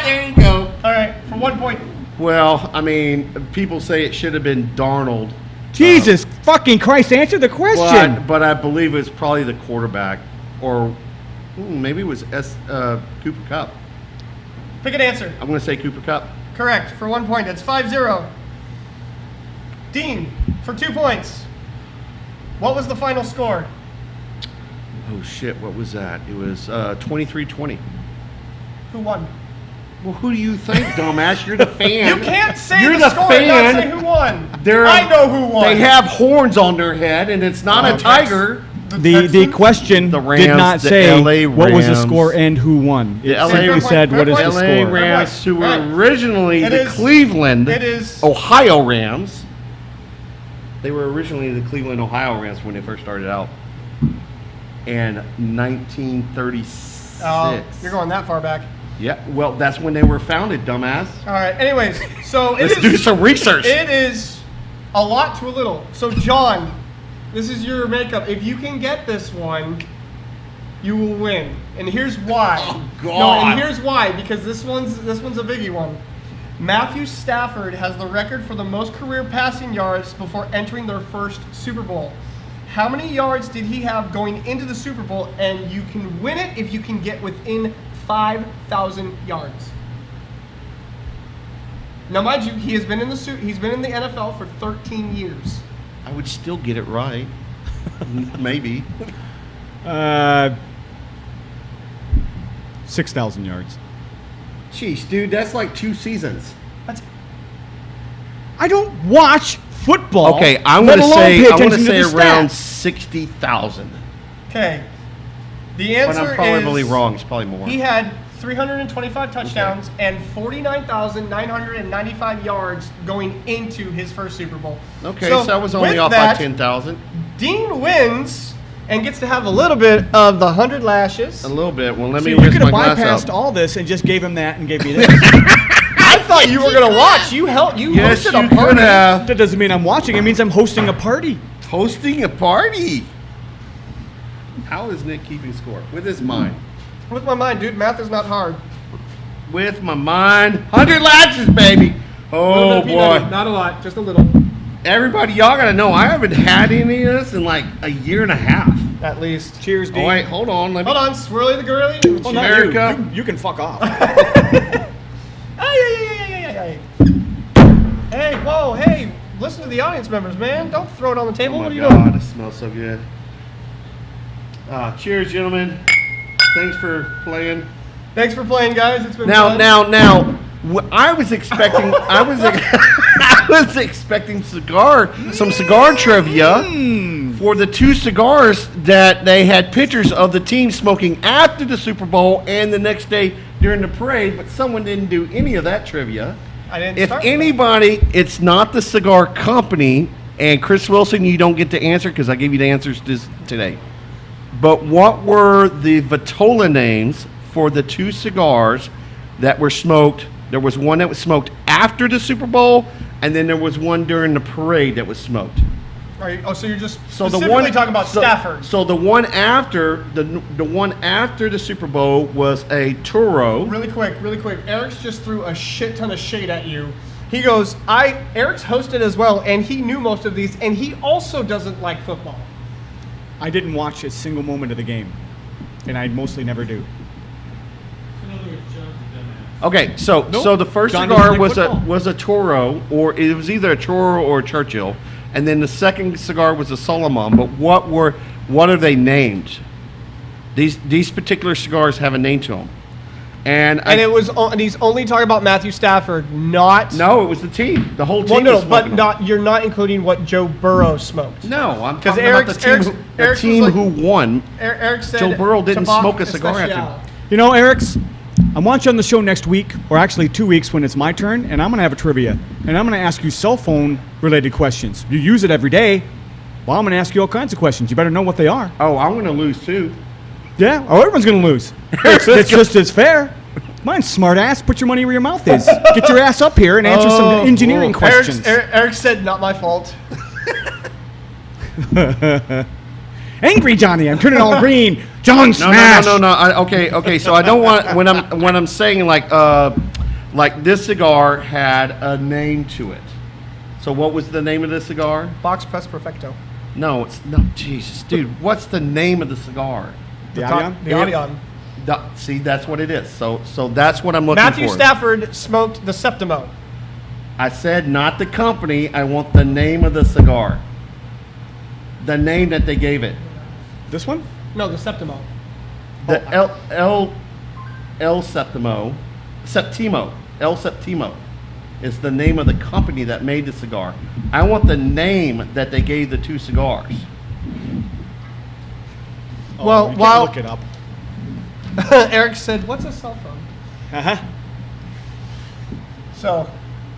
There you go. All right, for 1 point. Well, I mean, people say it should have been Darnold. Jesus fucking Christ, answer the question. But I believe it was probably the quarterback. Or maybe it was Cooper Kupp. Pick an answer. I'm going to say Cooper Kupp. Correct, for 1 point. It's 5-0. Dean, for 2 points. What was the final score? Oh, shit. What was that? It was 23-20. Who won? Well, who do you think, dumbass? You're the fan. You can't say You're the score and not say who won. I know who won. They have horns on their head, and it's not a tiger. The question The Rams, did not the say LA what was the Rams. score and who won. The It LA simply said Fair what is point. the LA score. Rams, who were Right. originally It the is- Cleveland, it is- Ohio Rams. They were originally the Cleveland, Ohio Rams when they first started out in 1936. Oh, you're going that far back. Yeah, well, that's when they were founded, dumbass. All right, anyways, so Let's do some research. It is a lot to a little. So, John, this is your makeup. If you can get this one, you will win. And here's why. Oh, God. No, and here's why, because this one's a biggie one. Matthew Stafford has the record for the most career passing yards before entering their first Super Bowl. How many yards did he have going into the Super Bowl? And you can win it if you can get within 5,000 yards. Now, mind you, he's been in the NFL for 13 years. I would still get it right. Maybe. 6,000 yards. Jeez, dude, that's like 2 seasons. I don't watch football. Okay, I'm let going to alone say pay I want to attention say the around stats. 60,000. Okay. The But answer I'm probably is wrong. It's probably more. he had 325 touchdowns and 49,995 yards going into his first Super Bowl. Okay, so I was only with off that, by 10,000. Dean wins and gets to have a little bit of the 100 lashes. A little bit. Well, let See, me you lift could have my glass bypassed up. all this and just gave him that and gave me this. I thought you were gonna watch. You Yes, hosted you a party. could have. That doesn't mean I'm watching. It means I'm hosting a party. Hosting a party. How is Nick keeping score? With his mind. With my mind, dude. Math is not hard. With my mind. 100 latches, baby. Oh, boy. Not a lot, just a little. Everybody, y'all got to know, I haven't had any of this in like a year and a half. At least. Cheers, Dean. Oh, wait, hold on. Let me. Hold on, swirly the girly. Well, not America. you can fuck off. Hey, whoa, hey, listen to the audience members, man. Don't throw it on the table. Oh, What my are you God. doing? It smells so good. Cheers, gentlemen. Thanks for playing. Thanks for playing, guys. It's been Now, fun. I was expecting, I was expecting some cigar trivia for the 2 cigars that they had pictures of the team smoking after the Super Bowl and the next day during the parade, but someone didn't do any of that trivia. I didn't If start with anybody, it's not the cigar company, and Chris Wilson, you don't get to answer because I gave you the answers today. But what were the Vitola names for the 2 cigars that were smoked? There was one that was smoked after the Super Bowl, and then there was one during the parade that was smoked. So you're just So specifically talking about Stafford. So the one after the one after the Super Bowl was a Toro. Really quick. Eric's just threw a shit ton of shade at you. He goes, Eric's hosted as well, and he knew most of these, and he also doesn't like football. I didn't watch a single moment of the game, and I mostly never do. Okay, so Nope. the first John cigar doesn't like was a Toro, or it was either a Toro or a Churchill, and then the second cigar was a Solomon. But what are they named? These particular cigars have a name to them. And he's only talking about Matthew Stafford, not. No, it was the team. The whole team. Well, no, was but smoking not. You're not including what Joe Burrow smoked. No, I'm 'Cause talking about the Eric's team was who won. Eric said Joe Burrow didn't Tabak smoke a cigar Especial. after. You know, Eric's, I want you on the show next week, or actually 2 weeks when it's my turn, and I'm going to have a trivia. And I'm going to ask you cell phone related questions. You use it every day. Well, I'm going to ask you all kinds of questions. You better know what they are. Oh, I'm going to lose too. Yeah? Oh, everyone's going to lose. It's just as fair. Mine's smart ass. Put your money where your mouth is. Get your ass up here and answer some engineering questions. Eric said, "Not my fault." Angry Johnny, I'm turning all green. John Smash. No. Okay. So I don't want when I'm saying like this cigar had a name to it. So what was the name of the cigar? Box Press Perfecto. No, Jesus, dude. What's the name of the cigar? The Avion? The Avion. See, that's what it is. So that's what I'm looking Matthew for. Stafford smoked the Septimo. I said not the company. I want the name of the cigar. The name that they gave it. This one? No, the Septimo. The El Septimo is the name of the company that made the cigar. I want the name that they gave the two cigars. Well, you can't while look it up. Eric said, "What's a cell phone?" Uh-huh. So,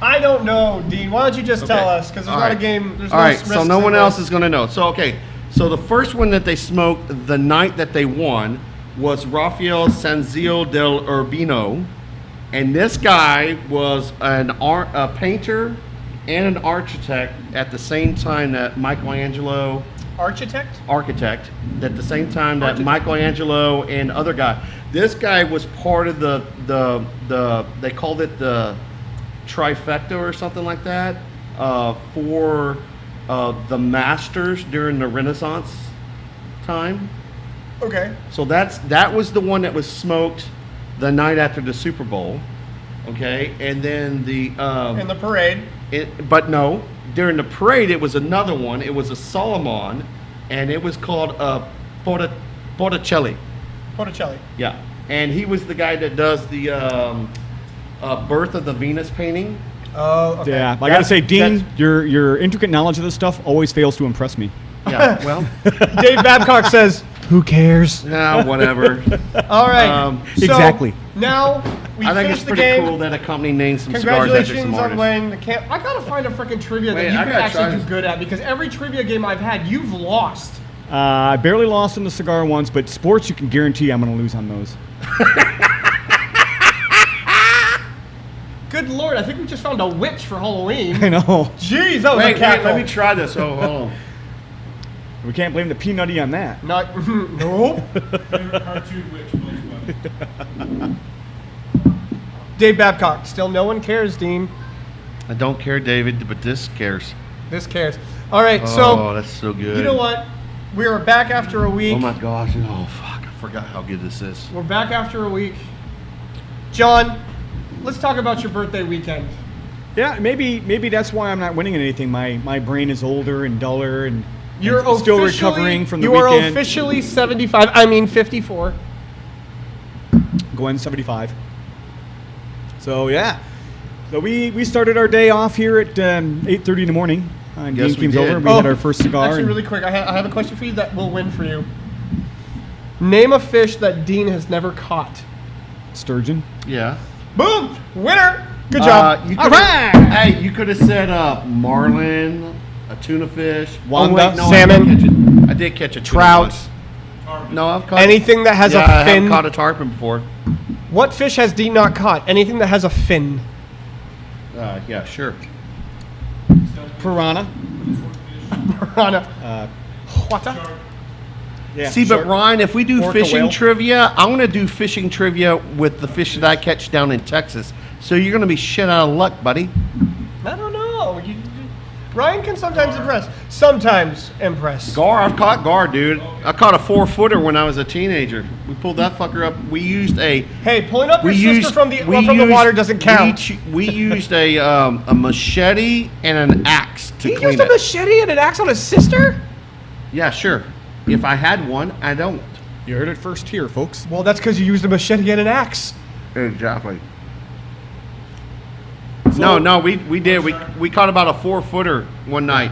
I don't know, Dean. Why don't you just tell us? Because there's All not right. a game. There's All no right, risks so no in one this. else is going to know. So, okay. So the first one that they smoked the night that they won was Rafael Sanzio del Urbino. And this guy was a painter and an architect at the same time that Michelangelo... Architect, at the same time that Michelangelo and other guy. This guy was part of the they called it the trifecta or something like that for the masters during the Renaissance time. Okay. So that was the one that was smoked the night after the Super Bowl. Okay, and then In the parade. but no, during the parade it was another one. It was a Solomon, and it was called Botticelli. Botticelli. Yeah, and he was the guy that does the Birth of the Venus painting. Oh, okay. Yeah, I got to say, Dean, your intricate knowledge of this stuff always fails to impress me. Yeah, well, Dave Babcock says, "Who cares?" nah, whatever. All right. So Exactly. Now we I think finished it's the pretty game. cool that a company named some cigars after some Congratulations on artists. winning the camp. I gotta find a freaking trivia Wait, that you I can gotta actually try do this. good at, because every trivia game I've had, you've lost. I barely lost in the cigar once, but sports, you can guarantee I'm going to lose on those. Good Lord, I think we just found a witch for Halloween. I know. Jeez, that was a Wait, cackle. let me try this. Oh, hold on. We can't blame the peanutty on that. Not, nope. Cartoon witch plays Dave Babcock, still no one cares, Dean. I don't care, David, but this cares. This cares. All right, Oh, so that's so good. you know what? We are back after a week. Oh my gosh! Oh fuck! I forgot how good this is. We're back after a week. John, let's talk about your birthday weekend. Yeah, maybe that's why I'm not winning anything. My brain is older and duller, and You're I'm still officially- recovering from the You are weekend. officially 75. I mean 54. Going 75. So yeah, so we started our day off here at 8:30 in the morning. And Yes, Dean we came did. over. We had our first cigar. Actually, and really quick, I have a question for you that will win for you. Name a fish that Dean has never caught. sturgeon. Yeah. Boom! Winner! Good job. You All coulda- right. Hey, you could have said marlin, a tuna fish, Wanda, salmon, I did catch a tuna trout, once. No, I've caught anything that has yeah, a I haven't fin. caught a tarpon before. What fish has Dean not caught? Anything that has a fin. Yeah, sure. Piranha. Piranha. What? Yeah. See, but shark. Ryan, if we do Orca fishing whale. trivia, I'm gonna do fishing trivia with the fish that I catch down in Texas. So you're gonna be shit out of luck, buddy. I don't know. Ryan can sometimes impress. Sometimes impress. Gar, I've caught gar, dude. I caught a 4-footer when I was a teenager. We pulled that fucker up. We used a. Hey, pulling up your We sister used from the water doesn't count. We used a machete and an axe to He clean used a it. machete and an axe on his sister? Yeah, sure. If I had one, I don't. You heard it first here, folks. Well, that's because you used a machete and an axe. Exactly. So- no, we did. We caught about a 4-footer one night,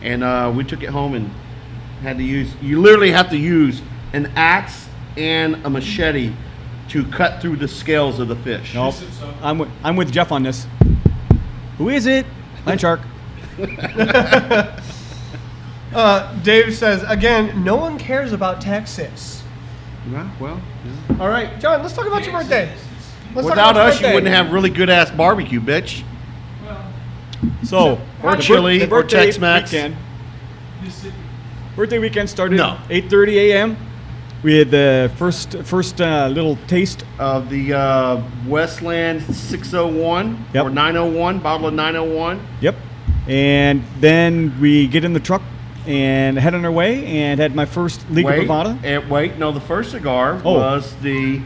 and we took it home and had to use. You literally have to use an axe and a machete to cut through the scales of the fish. Nope. I'm with Jeff on this. Who is it? Land shark. Dave says, again, no one cares about Texas. Yeah, well, All right, John, let's talk about your birthday. Let's talk without about your us, you birthday. wouldn't have really good ass barbecue, bitch. So, Or the chili, the or birthday Tex-Mex. weekend. Birthday weekend started No. 8:30 a.m. We had the first little taste. Of the Westland 601 Yep. or 901, bottle of 901. Yep. And then we get in the truck and head on our way and had my first Liga Bravada. Wait, no, the first cigar Oh. was the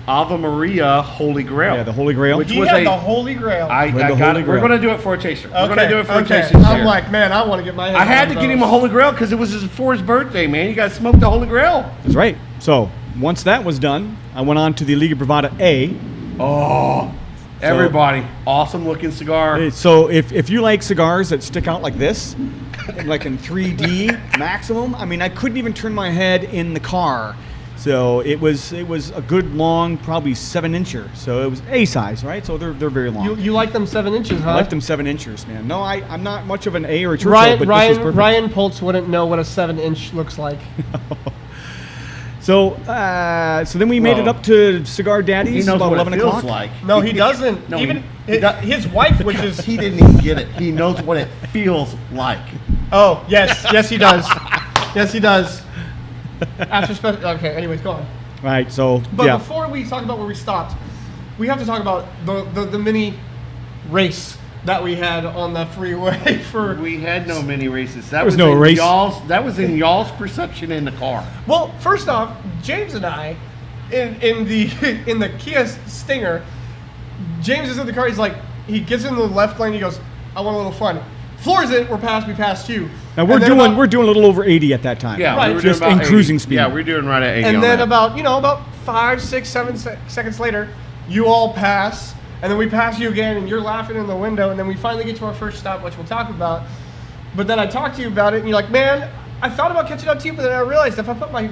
Ave Maria Holy Grail. Yeah, the Holy Grail. Which He was had a. the Holy Grail. I With got the Holy it. We're Grail. going to do it for a taster. We're okay, going to do it for a okay. tasting. I'm here. like, man, I want to get my hands I had on to get him a those. Holy Grail because it was for his birthday, man. You got to smoke the Holy Grail. That's right. So once that was done, I went on to the Liga Bravada A. Oh, everybody. Awesome looking cigar. So if you like cigars that stick out like this, like in 3D maximum, I mean, I couldn't even turn my head in the car. So it was a good long, probably 7-incher. So it was A size, right? So they're very long. You like them 7 inches, huh? I like them 7-inchers, man. No, I'm not much of an A or a Churchill, but this was perfect. Ryan Poltz wouldn't know what a 7-inch looks like. So then we made it Well, up to Cigar He Daddy's knows about what 11 it feels o'clock. like. No, he doesn't. No, Even he does- his wife, which is He didn't even get it. He knows what it feels like. oh yes he does, yes he does. After okay, anyways, go on. Right. So But yeah. before we talk about where we stopped, we have to talk about the mini race that we had on the freeway for. We had no mini races. That was was no in race. That was in y'all's perception in the car. Well, first off, James and I, in the in the Kia Stinger, James is in the car. He's like, he gets in the left lane. He goes, "I want a little fun." Floors it. We passed you. Now we're And then doing about- we're doing a little over 80 at that time. Yeah, Right. we were Just doing about in cruising 80. speed. Yeah, we're doing right at 80. And on then that. about 5, 6, 7 seconds later, you all pass, and then we pass you again, and you're laughing in the window, and then we finally get to our first stop, which we'll talk about. But then I talked to you about it, and you're like, "Man, I thought about catching up to you, but then I realized if I put my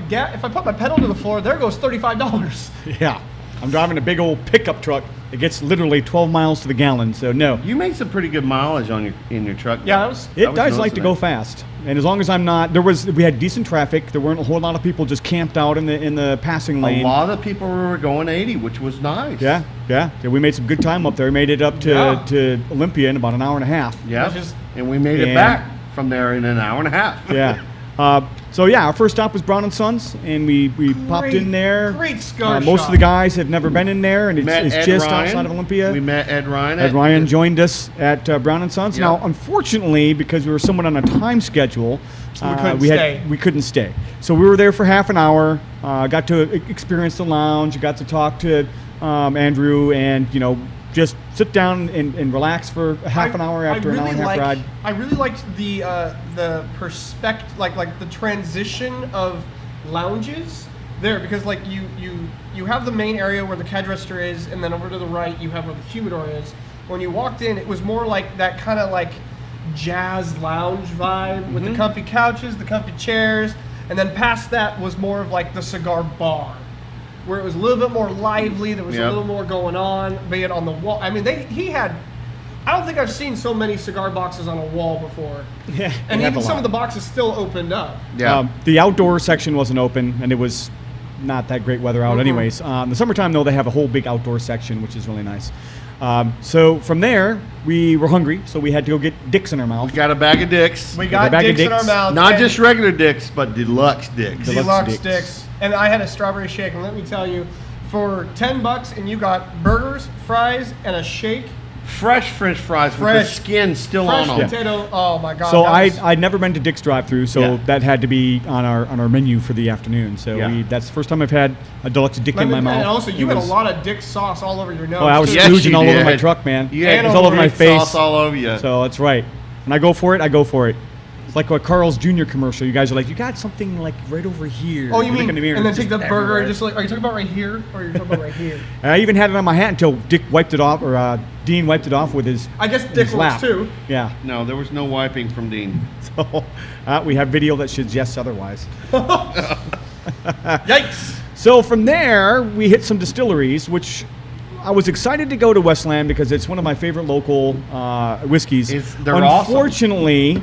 pedal to the floor, there goes $35." Yeah. I'm driving a big old pickup truck. It gets literally 12 miles to the gallon. So no. You made some pretty good mileage in your truck. Yeah, I was. It was does like to noticing go that. fast, and as long as I'm not, we had decent traffic. There weren't a whole lot of people just camped out in the passing A lane. lot of people were going 80, which was nice. Yeah. We made some good time up there. We made it up Yeah. to Olympia in about an hour and a half. Yeah. Which is- And we made it And- back from there in an hour and a half. Yeah. So yeah, our first stop was Brown and Sons, and we popped in there. Great cigar Most shop. of the guys have never been in there, and Met it's Ed just Ryan. outside of Olympia. We met Ed Ryan. Ed Ryan joined us at Brown and Sons. Yeah. Now, unfortunately, because we were somewhat on a time schedule, So we couldn't stay. we couldn't stay. So we were there for half an hour. Got to experience the lounge. Got to talk to Andrew, and just sit down and relax for a half an hour after an hour and a half ride. I really liked the perspective, like the transition of lounges there, because like you have the main area where the CAD register is, and then over to the right you have where the humidor is. When you walked in, it was more like that kind of like jazz lounge vibe with the comfy couches, the comfy chairs, and then past that was more of like the cigar bar, where it was a little bit more lively. There was a Yep. little more going on, be it on the wall. I mean, he had. I don't think I've seen so many cigar boxes on a wall before. Yeah, And we have even a some lot. of the boxes still opened up. Yeah. The outdoor section wasn't open, and it was not that great weather out, Mhm. anyways. In the summertime, though, they have a whole big outdoor section, which is really nice. So from there, we were hungry, so we had to go get dicks in our mouth. we got a bag of dicks. We a got bag of dicks in our dicks. mouth. Not and just regular dicks, but deluxe dicks. Deluxe deluxe dicks. sticks. And I had a strawberry shake, and let me tell you, for $10, and you got burgers, fries, and a shake. Fresh French fries with the Fresh- skin still Fresh on them. potato. Oh my god. So that was- I'd never been to Dick's drive-through, so Yeah. that had to be on our menu for the afternoon. So Yeah. that's the first time I've had a deluxe dick Let in me- my mouth. And also, you It had a was- lot of dick sauce all over your nose. Oh, I was too. Yes, stooging you all over my did. truck, man. You had It was all over my dick face. sauce all over you. So that's right. When I go for it, I go for it. It's like a Carl's Jr. commercial. You guys are like, you got something like right over here. Oh, you look mean, in the mirror and then it's take the just burger everywhere. and just like, are you talking about right here, or are you talking about right here? And I even had it on my hat until Dick wiped it off, or Dean wiped it off with his. I guess his Dick works lap. too. Yeah. No, there was no wiping from Dean. So we have video that suggests otherwise. Yikes! So from there, we hit some distilleries, which I was excited to go to Westland because it's one of my favorite local whiskeys. They're awesome. Unfortunately,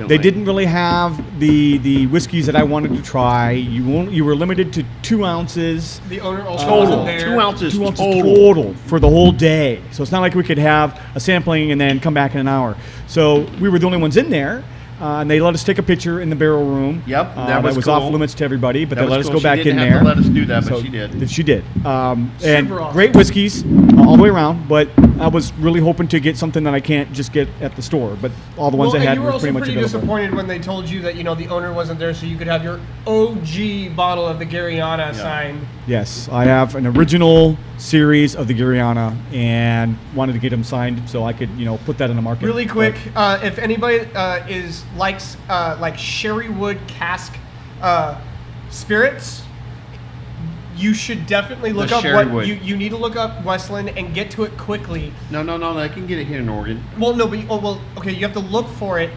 they didn't really have the whiskeys that I wanted to try. You were limited to 2 ounces. The owner also Total. wasn't there. 2 ounces, 2 ounces total. total for the whole day. So it's not like we could have a sampling and then come back in an hour. So we were the only ones in there. And they let us take a picture in the barrel room. Yep, that was off cool. limits to everybody, but That they let was us cool. go back She didn't in have there. to let us do that, but So she did. She did. And Super great awesome. whiskeys all the way around, but I was really hoping to get something that I can't just get at the store. But all the ones Well, I and had you were were also pretty much pretty available. disappointed when they told you that the owner wasn't there, so you could have your OG bottle of the Garyana signed. Yes, I have an original series of the Guriana and wanted to get them signed so I could, put that in the market. Really But- quick, if anybody likes like sherrywood cask spirits, you should definitely look The up sherrywood. you need to look up Westland and get to it quickly. No, I can get it here in Oregon. Well, no, but okay, you have to look for it,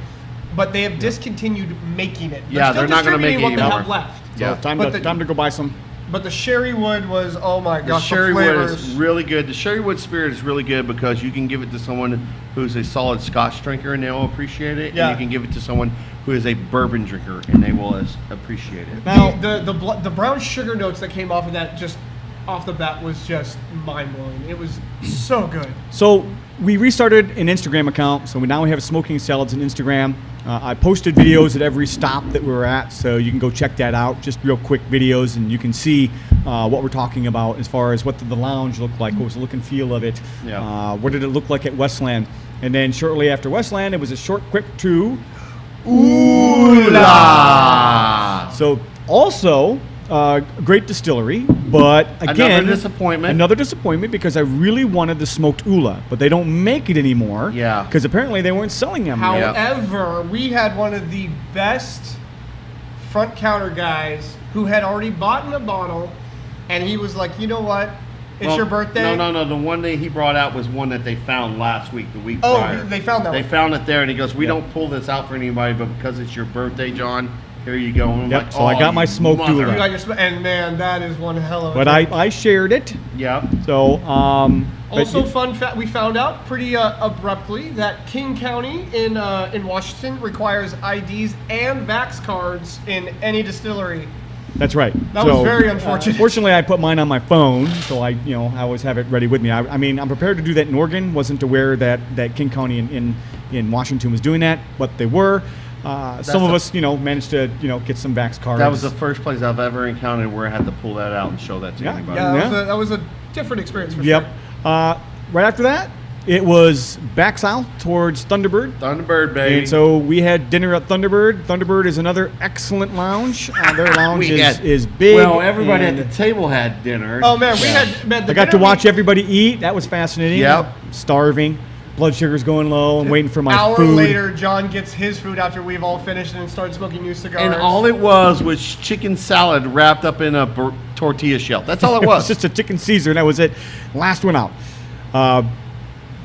but they have discontinued making it. Yeah, still they're not gonna make distributing it what they anymore. have left. So Yeah. time But to the- time to go buy some. But the sherrywood was, oh my The gosh, the sherrywood flavors. is really good. The sherrywood spirit is really good because you can give it to someone who's a solid Scotch drinker and they'll appreciate it. Yeah. And you can give it to someone who is a bourbon drinker and they will appreciate it. Now, The brown sugar notes that came off of that just off the bat was just mind blowing. It was so good. so we restarted an Instagram account, so now we have Smoking Salads on Instagram. I posted videos at every stop that we were at, so you can go check that out. Just real quick videos, and you can see what we're talking about as far as what did the lounge look like, what was the look and feel of it, Yeah. what did it look like at Westland. And then shortly after Westland, it was a short quick to Oola. So also great distillery, but again, Another disappointment because I really wanted the smoked Ula, but they don't make it anymore. Yeah. Because apparently they weren't selling them. yet. However, we had one of the best front counter guys who had already bought in a bottle, and he was like, you know what? It's your birthday. No. The one that he brought out was one that they found last week, the week Oh, prior. they found that They one. found it there, and he goes, "We don't pull this out for anybody, but because it's your birthday, John, here you go." And I'm Yep, like, so I got "Oh, my you smoked mother-" You Ula. got your and man, that is one hell of a But drink. I shared it. Yep. So but Also, fun fact: we found out pretty abruptly that King County in Washington requires IDs and Vax cards in any distillery. that's right. That was very unfortunate. Fortunately, I put mine on my phone, so I always have it ready with me. I mean, I'm prepared to do that in Oregon. Wasn't aware that King County in Washington was doing that, but they were. Some of us, managed to, get some Vax cards. That was the first place I've ever encountered where I had to pull that out and show that to Yeah, anybody. Yeah, Yeah. that was a different experience for Yep. sure. Right after that, it was back south towards Thunderbird. Thunderbird, baby. And so we had dinner at Thunderbird. Thunderbird is another excellent lounge. Their lounge We had- is big. well, everybody at and the table had dinner. Oh man, we Yeah. had I got to watch everybody eat. That was fascinating. Yep. Starving. Blood sugar's going low. I'm waiting for my hour food. later, John gets his food after we've all finished and started smoking new cigars. And all it was chicken salad wrapped up in a tortilla shell. That's all it It was was. just a chicken Caesar, and that was it. Last one out.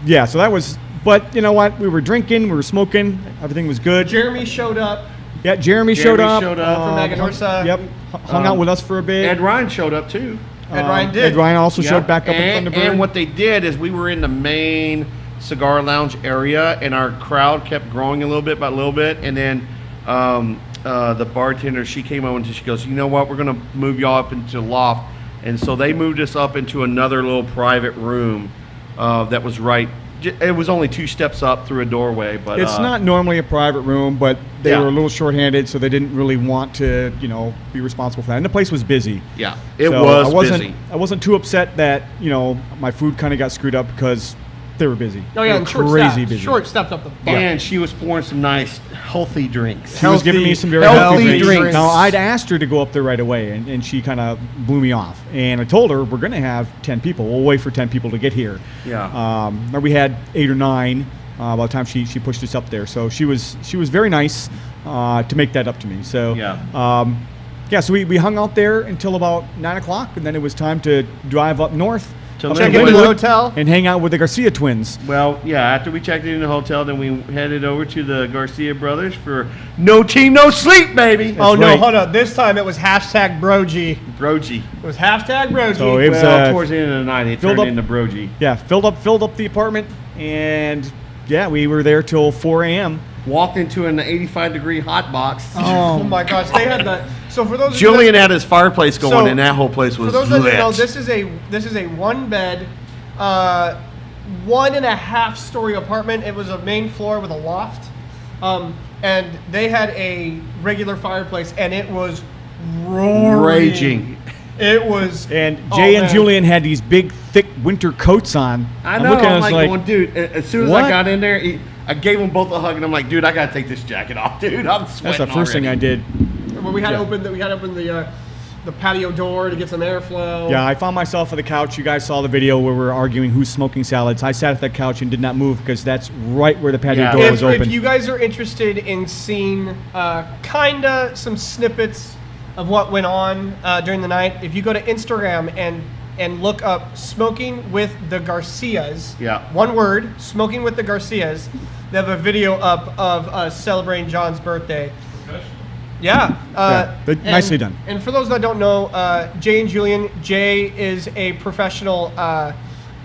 Yeah, so that was. But you know what? We were drinking, we were smoking. Everything was good. Jeremy showed up. Yeah, Jeremy showed up. showed up. From Aganorsa. Yep, hung out with us for a bit. Ed Ryan showed up too. Ed Ryan did. Ed Ryan also Yep. showed back up at and, Thunderbird. and what they did is we were in the main cigar lounge area, and our crowd kept growing a little bit by a little bit. And then the bartender, she came over and she goes, "You know what? We're gonna move y'all up into the loft." And so they moved us up into another little private room that was right. It was only 2 steps up through a doorway, but It's not normally a private room, but they Yeah. were a little short-handed, so they didn't really want to, be responsible for that. And the place was busy. Yeah, it So was I wasn't, busy. I wasn't too upset that my food kind of got screwed up because they were busy. Oh They yeah, were and short crazy stepped. busy. Short stepped up the butt. And she was pouring some nice, healthy drinks. She was giving me some very healthy healthy drinks. drinks. Now, I'd asked her to go up there right away, and she kind of blew me off. And I told her, we're going to have 10 people. We'll wait for 10 people to get here. Yeah. We had 8 or 9 by the time she pushed us up there. So she was very nice. to make that up to me. So Yeah. so we hung out there until about 9 o'clock, and then it was time to drive up north, To up Check to into the Linwood, hotel. and hang out with the Garcia twins. Well, yeah, after we checked in the hotel, then we headed over to the Garcia brothers for no team, no sleep, baby. Oh, no, right. hold on. This time it was hashtag Brogy. Brogy. It was hashtag Brogy. So it was, Well, towards the end of the night, it filled turned up- into Brogy. Yeah, filled up the apartment, and yeah, we were there till 4 a.m. Walked into an 85-degree hot box. Oh my gosh, they had that. So for those of you Julian that- had his fireplace going, So, and that whole place was for those that lit. don't know, this is a one bed, 1.5 story apartment. It was a main floor with a loft, and they had a regular fireplace, and it was roaring. Raging. It was. And oh, Jay and man. Julian had these big, thick winter coats on. I know. looking at I'm us like, going, dude. As soon as what? I got in there, I gave them both a hug, and I'm like, dude, I gotta take this jacket off, dude. I'm sweating. that's the first thing I already. did. Well, we had Yeah. opened the patio door to get some airflow. Yeah, I found myself on the couch. You guys saw the video where we're arguing who's smoking salads. I sat at that couch and did not move because that's right where the patio Yeah. door was open. If you guys are interested in seeing kinda some snippets of what went on during the night, if you go to Instagram and look up "Smoking with the Garcias," Yeah. one word, "Smoking with the Garcias," they have a video up of us celebrating John's birthday. Yeah. but nicely done. And for those that don't know, Jay and Julian, Jay is a professional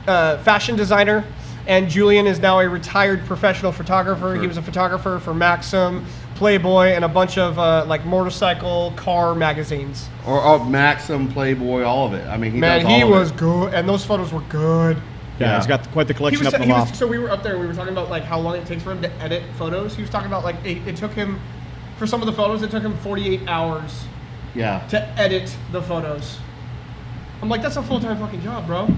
fashion designer, and Julian is now a retired professional photographer. He was a photographer for Maxim, Playboy, and a bunch of like motorcycle, car magazines. Or Maxim, Playboy, all of it. I mean, he Man, does all he of was it. good, and those photos were good. Yeah, Yeah. he's got quite the collection up in the loft. So we were up there, and we were talking about like how long it takes for him to edit photos. He was talking about like it took him, for some of the photos, it took him 48 hours Yeah. to edit the photos. I'm like, that's a full-time fucking job, bro.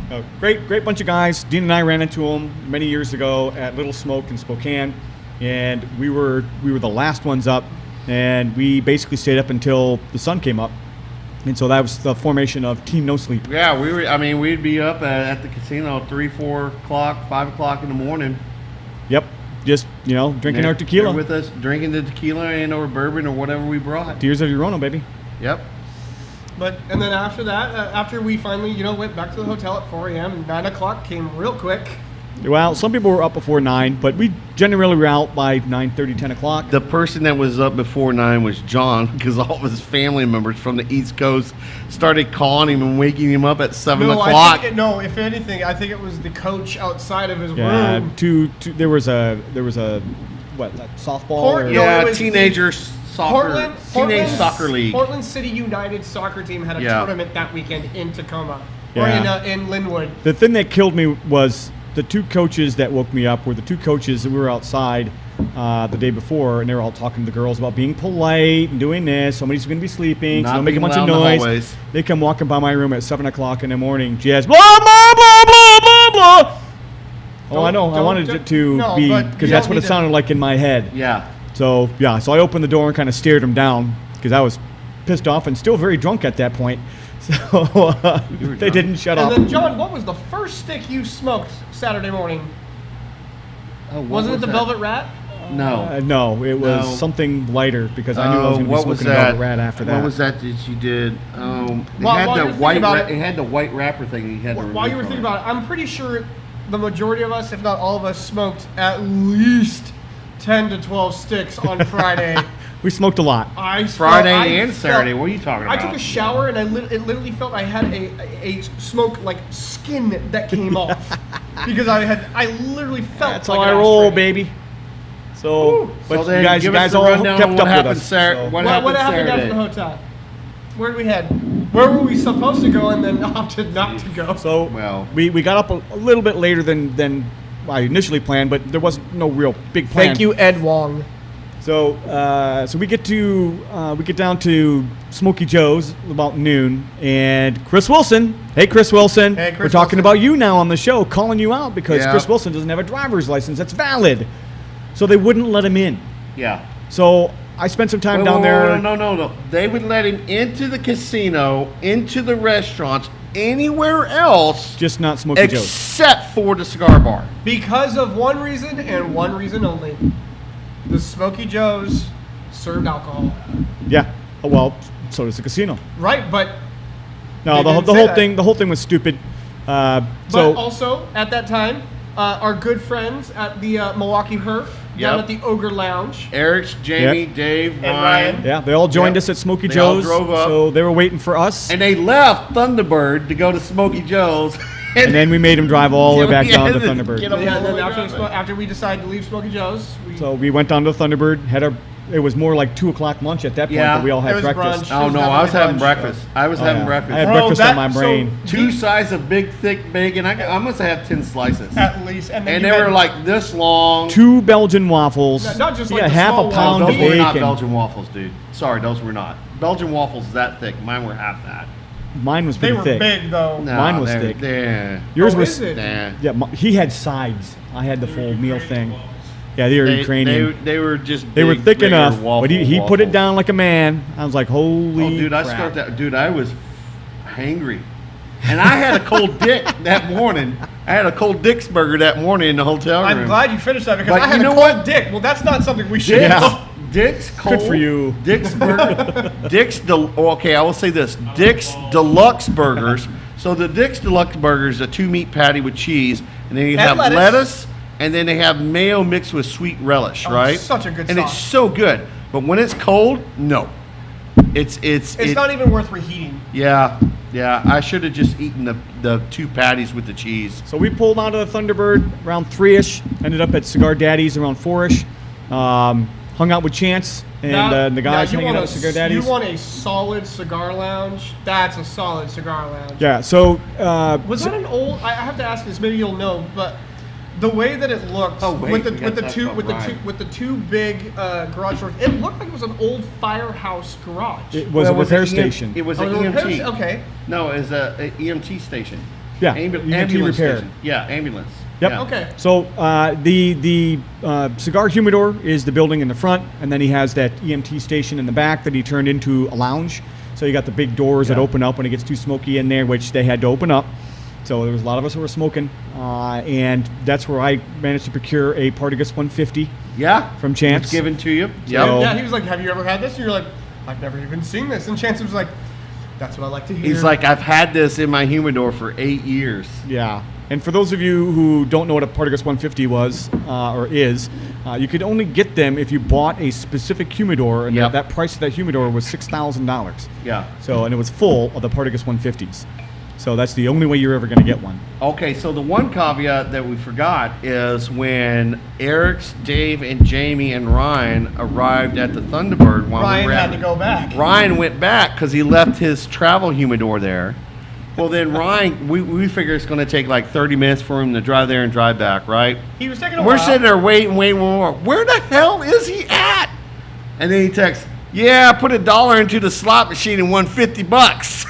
Great bunch of guys. Dean and I ran into them many years ago at Little Smoke in Spokane, and we were the last ones up, and we basically stayed up until the sun came up, and so that was the formation of Team No Sleep. Yeah, we'd be up at the casino 3, 4 o'clock, 5 o'clock in the morning. Yep, just drinking They're- our tequila. they're with us, drinking the tequila and/or bourbon or whatever we brought. Tears of Urano, baby. Yep. And then after that, after we finally, went back to the hotel at 4 a.m., 9 o'clock came real quick. Well, some people were up before 9, but we generally were out by 9:30, 10 o'clock. The person that was up before 9 was John, because all of his family members from the East Coast started calling him and waking him up at 7 o'clock. If anything, I think it was the coach outside of his Yeah, room. there was a what, like softball? Port- or- no, Yeah, it was teenager soccer, teenage soccer league. Portland City United soccer team had a Yeah. tournament that weekend in Tacoma, Yeah. or in Linwood. The thing that killed me was the two coaches that woke me up were the two coaches that we were outside the day before, and they were all talking to the girls about being polite and doing this. Somebody's going to be sleeping, so Not don't make a being bunch of loud in the noise. hallways. They come walking by my room at 7 o'clock in the morning. Jazz, blah, blah, blah, blah, blah, blah. Oh, I know. I wanted it to no, be, but because you that's don't what it need to- sounded like in my head. Yeah. So I opened the door and kind of stared them down because I was pissed off and still very drunk at that point. So You were they drunk. didn't shut And up. then, John, what was the first stick you smoked Saturday morning? Oh, what Wasn't was it the that? Velvet Rat? No. No, it was No. something lighter because I knew I was going to be what was smoking a that? Velvet Rat after that. What was that you did? It While had you're the thinking white. about it- It had the white wrapper thing. You had to While you were remove thinking from about it, I'm pretty sure the majority of us, if not all of us, smoked at least 10 to 12 sticks on Friday. We smoked a lot. Friday and Saturday. What are you talking I about? took a shower and it literally felt I had a smoke like skin that came off because I literally felt That's like how an I roll, ashtray. baby. So, but So then you give us guys the all rundown kept on what up with happened us. Saturday. so- What What happened happened after Saturday? the hotel? Where did we head? Where were we supposed to go and then opted not to go? So Well. we got up a little bit later than I initially planned, but there wasn't no real big plan. Thank you, Ed Wong. So so we get down to Smoky Joe's about noon, and Chris Wilson. Hey, Chris Wilson. Hey, Chris We're talking Wilson. about you now on the show, calling you out because Yeah. Chris Wilson doesn't have a driver's license that's valid. So they wouldn't let him in. Yeah. So I spent some time down there. No. They would let him into the casino, into the restaurants, anywhere else Just not Smoky Joe's. except for the cigar bar. Because of one reason and one reason only. The Smoky Joe's served alcohol. Yeah. Well, so does the casino. Right, but No, They the didn't whole say that. thing. The whole thing was stupid. but So also at that time, our good friends at the Milwaukee Herf down Yep. at the Ogre Lounge. Eric's, Jamie, Yep. Dave, And Ryan. Ryan. yeah, they all joined Yep. us at Smoky They all Joe's. drove up. So they were waiting for us, And they left Thunderbird to go to Smoky Joe's. and then we made them drive all the way back Yeah, down to get Thunderbird. them Yeah, all and the then way after, down there. after we decided to leave Smoky Joe's, we, So we went down to Thunderbird. It was more like 2:00 lunch at that point, Yeah. but we all It had was breakfast. brunch. Oh no, I was having Brunch. breakfast. I was Oh, having yeah. breakfast. I had Bro, breakfast that- on my so- brain. Two sides of big, thick bacon. I must have 10 slices. at least, and then And you they had- were like this long. 2 Belgian waffles. No, not just yeah, like the half small a pound ones. of Those were not bacon. Belgian waffles, dude. Sorry, those were not. Belgian waffles that thick. Mine were half that. Mine was they pretty were thick. big though. No, Mine was they're- thick. they're- Yours Oh, was. is it? Nah. Yeah, he had sides. I had the full meal thing. Yeah, they were Ukrainian. They were just. They were big, thick regular enough, but he waffle put it waffles. down like a man. I was like, holy Oh, dude, I crap. started that. Dude, I was hangry, and I had a cold dick that morning. I had a cold Dick's burger that morning in the hotel room. I'm glad you finished that because But I had you a know cold what? dick. Well, that's not something we should. Dick's, Yeah. Dick's cold. Good for you. Dick's burger. Okay, I will say this. Dick's Deluxe Burgers. So the Dick's Deluxe Burger is a 2-meat patty with cheese, and then you And have lettuce. lettuce, and then they have mayo mixed with sweet relish, Oh, right? such a good and sauce. it's so good. But when it's cold, no. It's It's not even worth reheating. Yeah. I should have just eaten the 2 patties with the cheese. So we pulled out of the Thunderbird around 3-ish. Ended up at Cigar Daddy's around 4-ish. Hung out with Chance and the guys you hanging want out at Cigar Daddy's. You want a solid cigar lounge? That's a solid cigar lounge. Yeah. So Was that an old? I have to ask this. Maybe you'll know, but the way that it looked Oh, wait, with the we gotta with the talk two about with the Ryan. two with the two big garage doors, it looked like it was an old firehouse garage. it was a Well, repair an station. It was Oh, an it was a repair EMT. sta- okay. No, it was a EMT station. Yeah, Ambulance EMT repair. station. Yeah, ambulance. Yep. Yeah. Okay. So the cigar humidor is the building in the front, and then he has that EMT station in the back that he turned into a lounge. So you got the big doors that Yeah. open up when it gets too smoky in there, which they had to open up. So there was a lot of us who were smoking, and that's where I managed to procure a Partagas 150. Yeah. From Chance. It's given to you. So- Yeah. Yeah, he was like, "Have you ever had this?" And you're like, "I've never even seen this." And Chance was like, "That's what I like to hear." He's like, I've had this in my humidor for 8 years. Yeah. And for those of you who don't know what a Partagas 150 was or is, you could only get them if you bought a specific humidor, and Yep. that price of that humidor was $6,000. Yeah. So, and it was full of the Partagas 150s. So that's the only way you're ever going to get one. Okay, so the one caveat that we forgot is when Eric's, Dave, and Jamie and Ryan arrived at the Thunderbird. While Ryan we were had to go back. Ryan went back because he left his travel humidor there. Well, then Ryan, we figure it's going to take like 30 minutes for him to drive there and drive back, right? He was taking a We're while. sitting there waiting more. Where the hell is he at? And then he texts, "Yeah, I put $1 into the slot machine and won $50."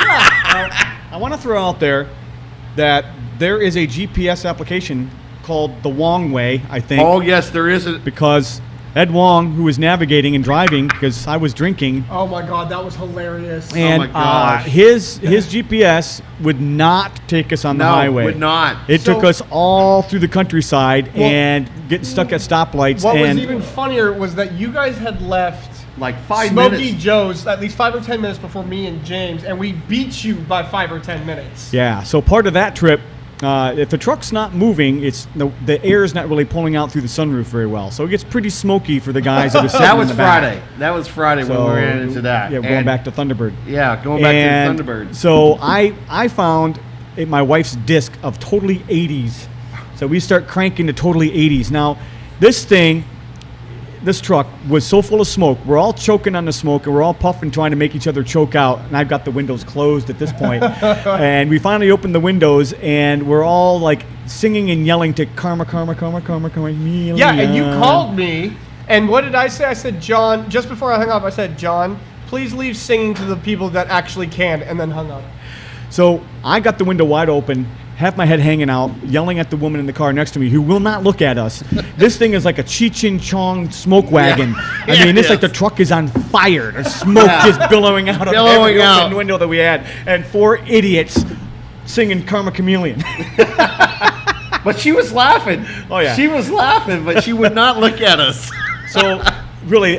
I want to throw out there that there is a GPS application called the Wong Way, I think, Oh yes, there is a. because Ed Wong, who was navigating and driving because I was drinking, Oh my God, that was hilarious. and my gosh. his GPS would not take us on the No, highway. would not. It So- took us all through the countryside Well- and getting stuck at stoplights. What and was even funnier was that you guys had left Like 5 Smoky minutes. Joe's at least 5 or 10 minutes before me and James, and we beat you by 5 or 10 minutes. yeah, so part of that trip, if the truck's not moving, it's the air is not really pulling out through the sunroof very well. So it gets pretty smoky for the guys that are sitting That in was the back. Friday. That was Friday when we ran into that. Yeah, going And- back to Thunderbird. Yeah, going back And to the Thunderbird. So I found my wife's disc of totally 80s. So we start cranking to totally 80s. Now, this truck was so full of smoke. We're all choking on the smoke, and we're all puffing, trying to make each other choke out. And I've got the windows closed at this point. And we finally opened the windows, and we're all like singing and yelling to Karma, Karma, Karma, Karma, Karma. Yeah, and you called me, and what did I say? I said, John, just before I hung up, I said, John, please leave singing to the people that actually can, and then hung up. So I got the window wide open, half my head hanging out, yelling at the woman in the car next to me who will not look at us. This thing is like a Cheech and Chong smoke wagon. Yeah. I mean, it's Yes. like the truck is on fire. There's smoke just billowing out of Billowing every out. open window that we had. And 4 idiots singing Karma Chameleon. But she was laughing. Oh, yeah. She was laughing, but she would not look at us. So really,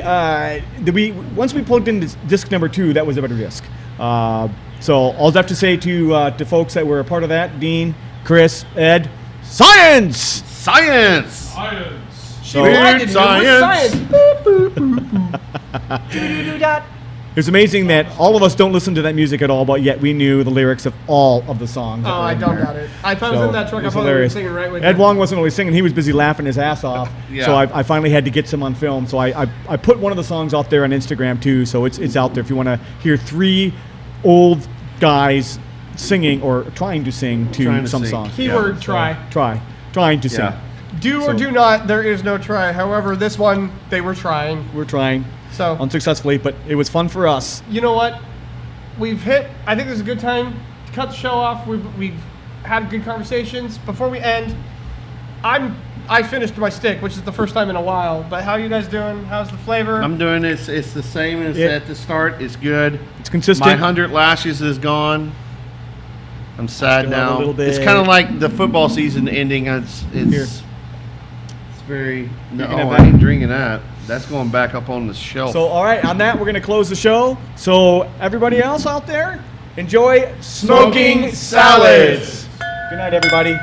once we plugged in disc number 2, that was a better disc. So all I have to say to folks that were a part of that, Dean, Chris, Ed, science! Science! Science. She reminded me of science. Boop, boop, boop, boop. Do-do-do-dot. It's amazing that all of us don't listen to that music at all, but yet we knew the lyrics of all of the songs. that Oh, were I in don't there. got it. I thought I was in that truck. it I was thought we were hilarious. singing right with Ed you. Wong wasn't only singing; he was busy laughing his ass off. Yeah. So I finally had to get some on film. So I put one of the songs out there on Instagram too. So it's out there if you want to hear 3 old guys singing or trying to sing to Trying to some sing. song. Keyword try. Trying to sing. Yeah. Do or So- do not, there is no try. However, this one, they were trying. We're trying So, unsuccessfully, but it was fun for us. you know what? I think this is a good time to cut the show off. We've had good conversations. Before we end, I finished my stick, which is the first time in a while. But how are you guys doing? How's the flavor? I'm doing this. It's the same as Yeah. at the start. It's good. It's consistent. My 100 lashes is gone. I'm sad Still have a now. little It's bit. kind of like the football season ending. It's Here. very. No, can have I that. ain't drinking that. That's going back up on the shelf. So, all right, on that, we're going to close the show. So, everybody else out there, enjoy smoking salads. Good night, everybody.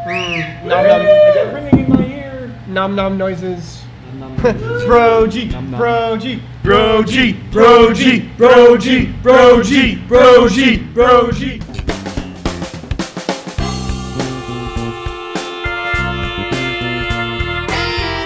Nom nom. Ringing in my ear. Nom nom noises. Bro G. Bro G. Bro G. Bro G, Bro G, Bro G, Bro G.